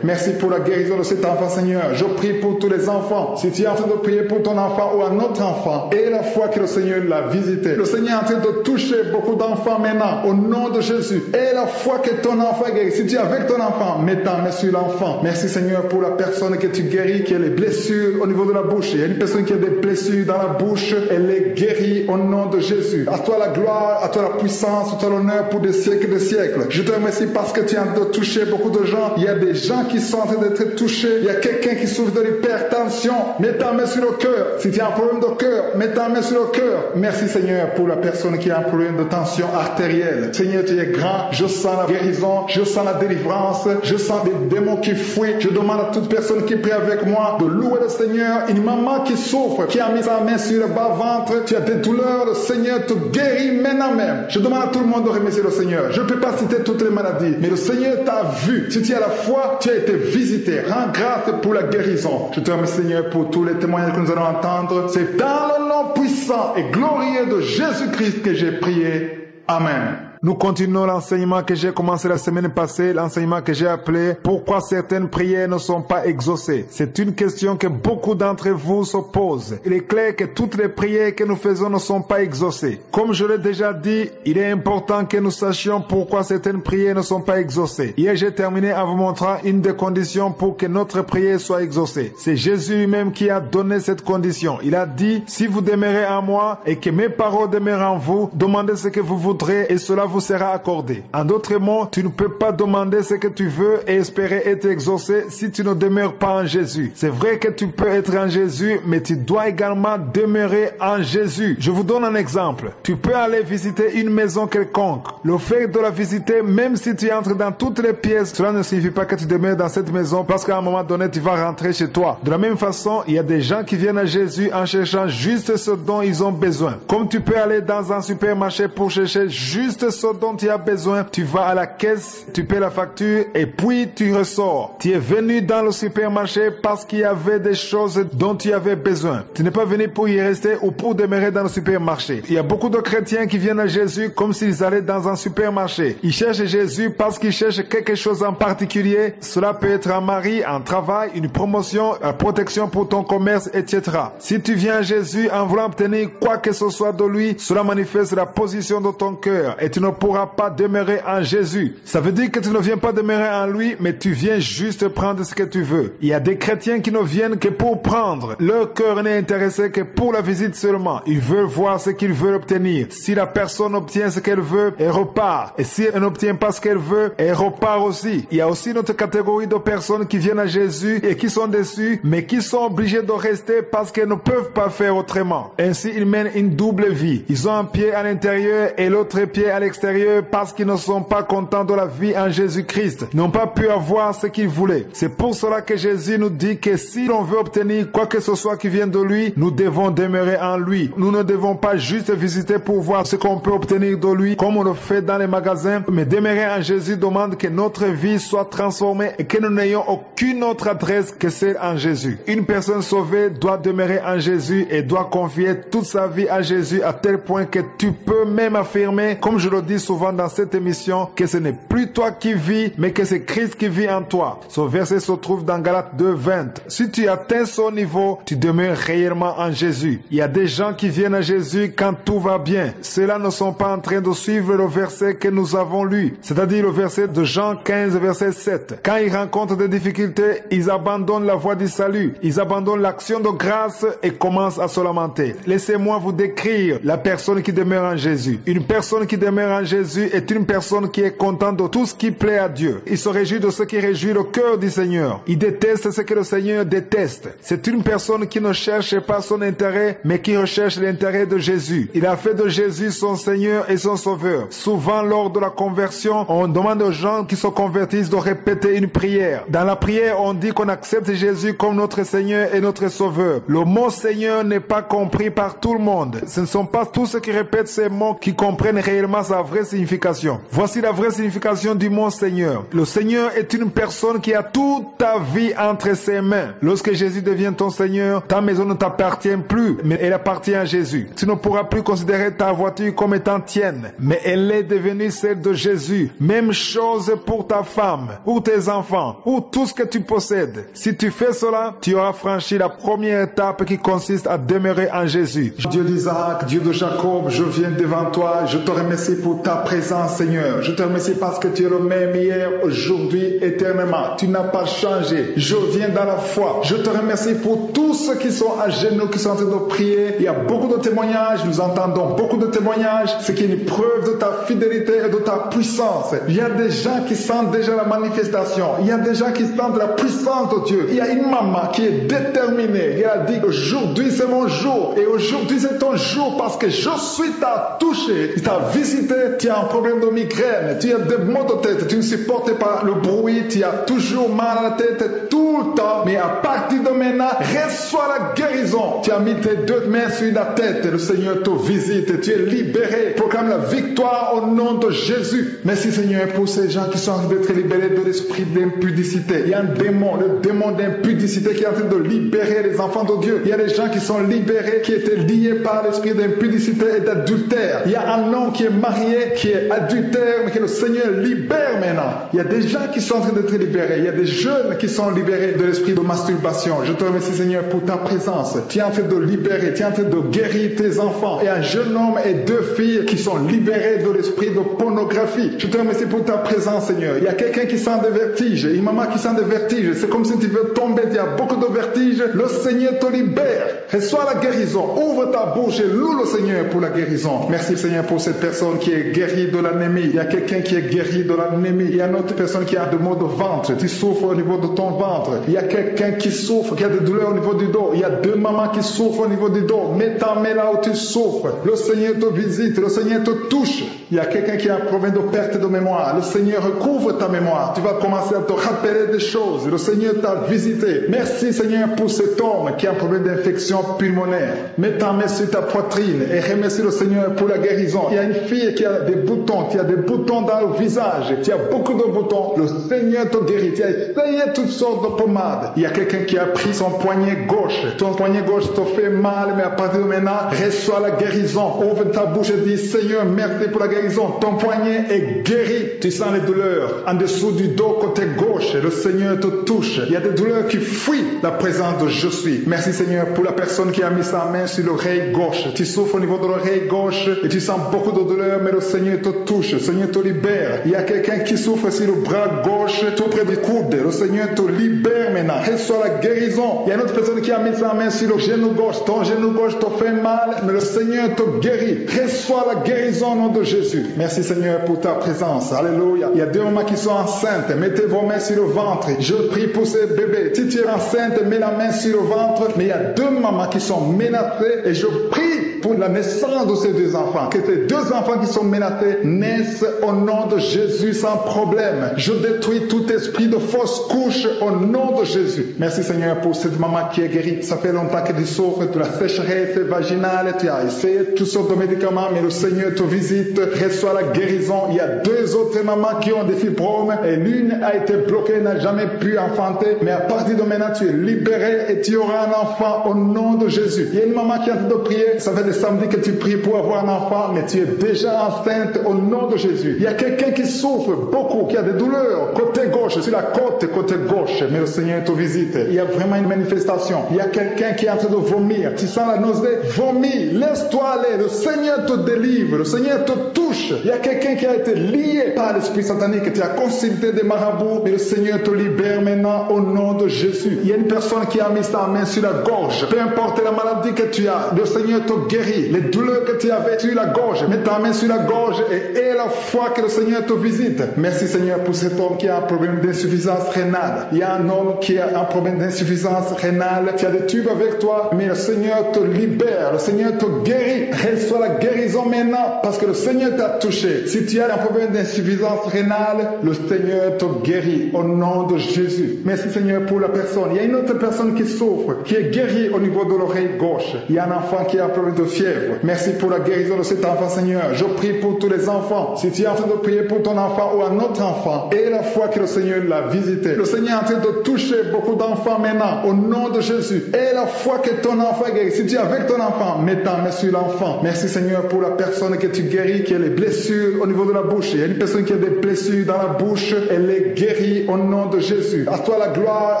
Merci pour la guérison de cet enfant Seigneur. Je prie pour tous les enfants. Si tu es en train de prier pour ton enfant ou un autre enfant, et la foi que le Seigneur l'a visité. Le Seigneur est en train de toucher beaucoup d'enfants maintenant au nom de Jésus. Et la foi que ton enfant est guéri. Si tu es avec ton enfant, mets ta main sur l'enfant. Merci Seigneur pour la personne que tu guéris, qui a les blessures au niveau de la bouche. Il y a une personne qui a des blessures dans la bouche. Elle est guérie au nom de Jésus. À toi la gloire, à toi la puissance, à toi l'honneur pour des siècles et des siècles. Je te remercie parce que tu es en train de toucher beaucoup de gens. Il y a des gens qui sont en train d'être touchés. Il y a quelqu'un qui souffre de l'hypertension. Mets ta main sur le cœur. Si tu as un problème de cœur, mets ta main sur le cœur. Merci Seigneur pour la personne qui a un problème de tension artérielle. Seigneur, tu es grand. Je sens la guérison. Je sens la délivrance. Je sens des démons qui fuient. Je demande à toute personne qui prie avec moi de louer le Seigneur. Une maman qui souffre, qui a mis sa main sur le bas-ventre. Tu as des douleurs. Le Seigneur te guérit maintenant même. Je demande à tout le monde de remercier le Seigneur. Je ne peux pas citer toutes les maladies, mais le Seigneur Seigneur t'a vu. Si tu as la foi, tu as été visité. Rends grâce pour la guérison. Je te remercie, Seigneur, pour tous les témoignages que nous allons entendre. C'est dans le nom puissant et glorieux de Jésus-Christ que j'ai prié. Amen. Nous continuons l'enseignement que j'ai commencé la semaine passée, l'enseignement que j'ai appelé « Pourquoi certaines prières ne sont pas exaucées ?» C'est une question que beaucoup d'entre vous se posent. Il est clair que toutes les prières que nous faisons ne sont pas exaucées. Comme je l'ai déjà dit, il est important que nous sachions pourquoi certaines prières ne sont pas exaucées. Hier, j'ai terminé en vous montrant une des conditions pour que notre prière soit exaucée. C'est Jésus lui-même qui a donné cette condition. Il a dit « Si vous demeurez en moi et que mes paroles demeurent en vous, demandez ce que vous voudrez et cela vous sera accordé. » En d'autres mots, tu ne peux pas demander ce que tu veux et espérer être exaucé si tu ne demeures pas en Jésus. C'est vrai que tu peux être en Jésus, mais tu dois également demeurer en Jésus. Je vous donne un exemple. Tu peux aller visiter une maison quelconque. Le fait de la visiter, même si tu entres dans toutes les pièces, cela ne signifie pas que tu demeures dans cette maison parce qu'à un moment donné, tu vas rentrer chez toi. De la même façon, il y a des gens qui viennent à Jésus en cherchant juste ce dont ils ont besoin. Comme tu peux aller dans un supermarché pour chercher juste ce dont tu as besoin, tu vas à la caisse, tu paies la facture et puis tu ressors. Tu es venu dans le supermarché parce qu'il y avait des choses dont tu avais besoin. Tu n'es pas venu pour y rester ou pour demeurer dans le supermarché. Il y a beaucoup de chrétiens qui viennent à Jésus comme s'ils allaient dans un supermarché. Ils cherchent Jésus parce qu'ils cherchent quelque chose en particulier. Cela peut être un mari, un travail, une promotion, une protection pour ton commerce, etc. Si tu viens à Jésus en voulant obtenir quoi que ce soit de lui, cela manifeste la position de ton cœur et tu ne pourras pas demeurer en Jésus. Ça veut dire que tu ne viens pas demeurer en lui, mais tu viens juste prendre ce que tu veux. Il y a des chrétiens qui ne viennent que pour prendre. Leur cœur n'est intéressé que pour la visite seulement. Ils veulent voir ce qu'ils veulent obtenir. Si la personne obtient ce qu'elle veut, elle repart. Et si elle n'obtient pas ce qu'elle veut, elle repart aussi. Il y a aussi notre catégorie de personnes qui viennent à Jésus et qui sont déçues, mais qui sont obligées de rester parce qu'elles ne peuvent pas faire autrement. Ainsi, ils mènent une double vie. Ils ont un pied à l'intérieur et l'autre pied à l'extérieur parce qu'ils ne sont pas contents de la vie en Jésus-Christ. Ils n'ont pas pu avoir ce qu'ils voulaient. C'est pour cela que Jésus nous dit que si l'on veut obtenir quoi que ce soit qui vient de lui, nous devons demeurer en lui. Nous ne devons pas juste visiter pour voir ce qu'on peut obtenir de lui comme on le fait dans les magasins, mais demeurer en Jésus demande que notre vie soit transformée et que nous n'ayons aucune autre adresse que celle en Jésus. Une personne sauvée doit demeurer en Jésus et doit confier toute sa vie à Jésus à tel point que tu peux même affirmer, comme je le dis souvent dans cette émission, que ce n'est plus toi qui vis, mais que c'est Christ qui vit en toi. Ce verset se trouve dans Galates 2:20. Si tu atteins ce niveau, tu demeures réellement en Jésus. Il y a des gens qui viennent à Jésus quand tout va bien. Ceux-là ne sont pas en train de suivre le verset que nous avons lu, c'est-à-dire le verset de Jean 15, verset 7. Quand ils rencontrent des difficultés, ils abandonnent la voie du salut. Ils abandonnent l'action de grâce et commencent à se lamenter. Laissez-moi vous décrire la personne qui demeure en Jésus. Une personne qui demeure en Jésus est une personne qui est contente de tout ce qui plaît à Dieu. Il se réjouit de ce qui réjouit le cœur du Seigneur. Il déteste ce que le Seigneur déteste. C'est une personne qui ne cherche pas son intérêt, mais qui recherche l'intérêt de Jésus. Il a fait de Jésus son Seigneur et son Sauveur. Souvent, lors de la conversion, on demande aux gens qui se convertissent de répéter une prière. Dans la prière, on dit qu'on accepte Jésus comme notre Seigneur et notre Sauveur. Le mot Seigneur n'est pas compris par tout le monde. Ce ne sont pas tous ceux qui répètent ces mots qui comprennent réellement sa vraie signification. Voici la vraie signification du mot Seigneur. Le Seigneur est une personne qui a toute ta vie entre ses mains. Lorsque Jésus devient ton Seigneur, ta maison ne t'appartient plus, mais elle appartient à Jésus. Tu ne pourras plus considérer ta voiture comme étant tienne, mais elle est devenue celle de Jésus. Même chose pour ta femme, pour tes enfants, pour tout ce que tu possèdes. Si tu fais cela, tu auras franchi la première étape qui consiste à demeurer en Jésus. Dieu d'Isaac, Dieu de Jacob, je viens devant toi. Je te remercie pour ta présence, Seigneur. Je te remercie parce que tu es le même hier, aujourd'hui, éternellement. Tu n'as pas changé. Je viens dans la foi. Je te remercie pour tous ceux qui sont à genoux, qui sont en train de prier. Il y a beaucoup de témoignages. Nous entendons beaucoup de témoignages. Ce qui est une preuve de ta fidélité et de ta puissance. Il y a des gens qui sentent déjà la manifestation. Il y a des gens qui sentent la puissance de Dieu. Il y a une maman qui est déterminée. Elle a dit aujourd'hui c'est mon jour. Et aujourd'hui c'est ton jour parce que je suis t'a touché. Il t'a visité tu as un problème de migraine, tu as des maux de tête, tu ne supportes pas le bruit, tu as toujours mal à la tête tout le temps, mais à partir de maintenant, reçois la guérison. Tu as mis tes deux mains sur la tête, le Seigneur te visite, tu es libéré. Proclame la victoire au nom de Jésus. Merci Seigneur pour ces gens qui sont en train d'être libérés de l'esprit d'impudicité. Il y a un démon, le démon d'impudicité qui est en train de libérer les enfants de Dieu. Il y a des gens qui sont libérés, qui étaient liés par l'esprit d'impudicité et d'adultère. Il y a un homme qui est marié, qui est adultère, mais que le Seigneur libère maintenant. Il y a des gens qui sont en train d'être libérés. Il y a des jeunes qui sont libérés de l'esprit de masturbation. Je te remercie Seigneur pour ta présence. Tu es en train de libérer, tu es en train de guérir tes enfants. Et un jeune homme et deux filles qui sont libérés de l'esprit de pornographie. Je te remercie pour ta présence Seigneur. Il y a quelqu'un qui sent des vertiges, une maman qui sent des vertiges. C'est comme si tu veux tomber, il y a beaucoup de vertiges. Le Seigneur te libère. Reçois la guérison. Ouvre ta bouche et loue le Seigneur pour la guérison. Merci Seigneur pour cette personne qui est guérie de l'anémie. Il y a quelqu'un qui est guéri de l'anémie. Il y a une autre personne qui a des maux de ventre. Tu souffres au niveau de ton ventre. Il y a quelqu'un qui souffre, qui a des douleurs au niveau du dos. Il y a deux mamans qui souffrent au niveau du dos. Mets ta main là où tu souffres. Le Seigneur te visite. Le Seigneur te touche. Il y a quelqu'un qui a un problème de perte de mémoire. Le Seigneur recouvre ta mémoire. Tu vas commencer à te rappeler des choses. Le Seigneur t'a visité. Merci Seigneur pour cet homme qui a un problème d'infection pulmonaire. Mets ta main sur ta poitrine et remercie le Seigneur pour la guérison. Il y a une fille qui a des boutons, qui a des boutons dans le visage. Tu as beaucoup de boutons. Le Seigneur te guérit. Tu as essayé toutes sortes de pommades. Il y a quelqu'un qui a pris son poignet gauche. Ton poignet gauche te fait mal, mais à partir de maintenant, reçois la guérison. Ouvre ta bouche et dis Seigneur, merci pour la guérison. Ton poignet est guéri. Tu sens les douleurs en dessous du dos côté gauche. Le Seigneur te touche. Il y a des douleurs qui fuient la présence de je suis. Merci Seigneur pour la personne qui a mis sa main sur l'oreille gauche. Tu souffres au niveau de l'oreille gauche et tu sens beaucoup de douleur, mais le Seigneur te touche. Le Seigneur te libère. Il y a quelqu'un qui souffre sur le bras gauche, tout près du coude. Le Seigneur te libère maintenant. Reçois la guérison. Il y a une autre personne qui a mis sa main sur le genou gauche. Ton genou gauche te fait mal, mais le Seigneur te guérit. Reçois la guérison au nom de Jésus. Merci Seigneur pour ta présence. Alléluia. Il y a deux mamans qui sont enceintes. Mettez vos mains sur le ventre. Je prie pour ces bébés. Si tu es enceinte, mets la main sur le ventre. Mais il y a deux mamans qui sont menacées et je prie pour la naissance de ces deux enfants. Que ces deux enfants qui sont menacés naissent au nom de Jésus sans problème. Je détruis tout esprit de fausse couche au nom de Jésus. Merci Seigneur pour cette maman qui est guérie. Ça fait longtemps que tu souffres de la sécheresse vaginale. Tu as essayé toutes sortes de médicaments, mais le Seigneur te visite. Reçois la guérison. Il y a deux autres mamans qui ont des fibromes et l'une a été bloquée, n'a jamais pu enfanter. Mais à partir de maintenant, tu es libéré et tu auras un enfant au nom de Jésus. Il y a une maman qui est en train de prier. Ça fait des samedis que tu pries pour avoir un enfant, mais tu es déjà enceinte au nom de Jésus. Il y a quelqu'un qui souffre beaucoup, qui a des douleurs côté gauche, sur la côte côté gauche, mais le Seigneur te visite. Il y a vraiment une manifestation. Il y a quelqu'un qui est en train de vomir. Tu sens la nausée, vomis, laisse-toi aller. Le Seigneur te délivre, le Seigneur te touche. Il y a quelqu'un qui a été lié par l'esprit satanique, tu as consulté des marabouts, mais le Seigneur te libère maintenant au nom de Jésus. Il y a une personne qui a mis sa main sur la gorge. Peu importe la maladie que tu as, le Seigneur te guérit. Les douleurs que tu avais sur la gorge, mets ta main sur la gorge et aie la foi que le Seigneur te visite. Merci Seigneur pour cet homme qui a un problème d'insuffisance rénale. Il y a un homme qui a un problème d'insuffisance rénale. Tu as des tubes avec toi, mais le Seigneur te libère. Le Seigneur te guérit. Reçois la guérison maintenant parce que le Seigneur t'a touché. Si tu as un problème d'insuffisance rénale, le Seigneur te guérit au nom de Jésus. Merci Seigneur pour la personne. Il y a une autre personne qui souffre, qui est guérie au niveau de l'oreille gauche. Il y a un enfant qui a un problème de fièvre. Merci pour la guérison de cet enfant Seigneur. Je prie pour tous les enfants. Si tu es en train de prier pour ton enfant ou un autre enfant, et la foi que le Seigneur l'a visité. Le Seigneur est en train de toucher beaucoup d'enfants maintenant au nom de Jésus. Et la foi que ton enfant est guéri. Si tu es avec ton enfant, mets ta main sur l'enfant. Merci Seigneur pour la personne que tu guéris, qui a les blessures au niveau de la bouche. Il y a une personne qui a des blessures dans la bouche. Elle est guérie au nom de Jésus. À toi la gloire,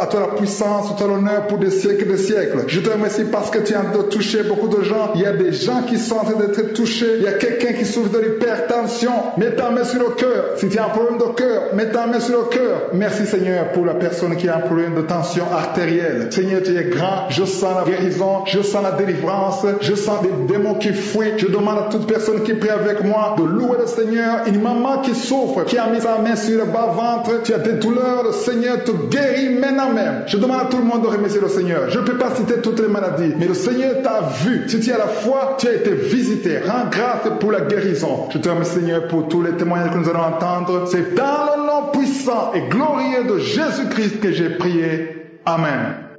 à toi la puissance, à toi l'honneur pour des siècles et des siècles. Je te remercie parce que tu es en train de toucher beaucoup de gens. Il y a des gens qui sont en train d'être touchés. Il y a quelqu'un qui souffre de l'hypertension. Mets ta main sur le cœur. Si tu as un problème de cœur, mets ta main sur le cœur. Merci Seigneur pour la personne qui a un problème de tension artérielle. Seigneur, tu es grand. Je sens la guérison. Je sens la délivrance. Je sens des démons qui fuient. Je demande à toute personne qui prie avec moi de louer le Seigneur. Une maman qui souffre, qui a mis sa main sur le bas-ventre. Tu as des douleurs. Le Seigneur te guérit maintenant même. Je demande à tout le monde de remercier le Seigneur. Je ne peux pas citer toutes les maladies, mais le Seigneur t'a vu. Si tu à la foi, tu as été visité. Rends grâce pour la guérison. Je te remercie, Seigneur, pour tous les témoignages que nous allons entendre. C'est dans le nom puissant et glorieux de Jésus-Christ que j'ai prié. Amen.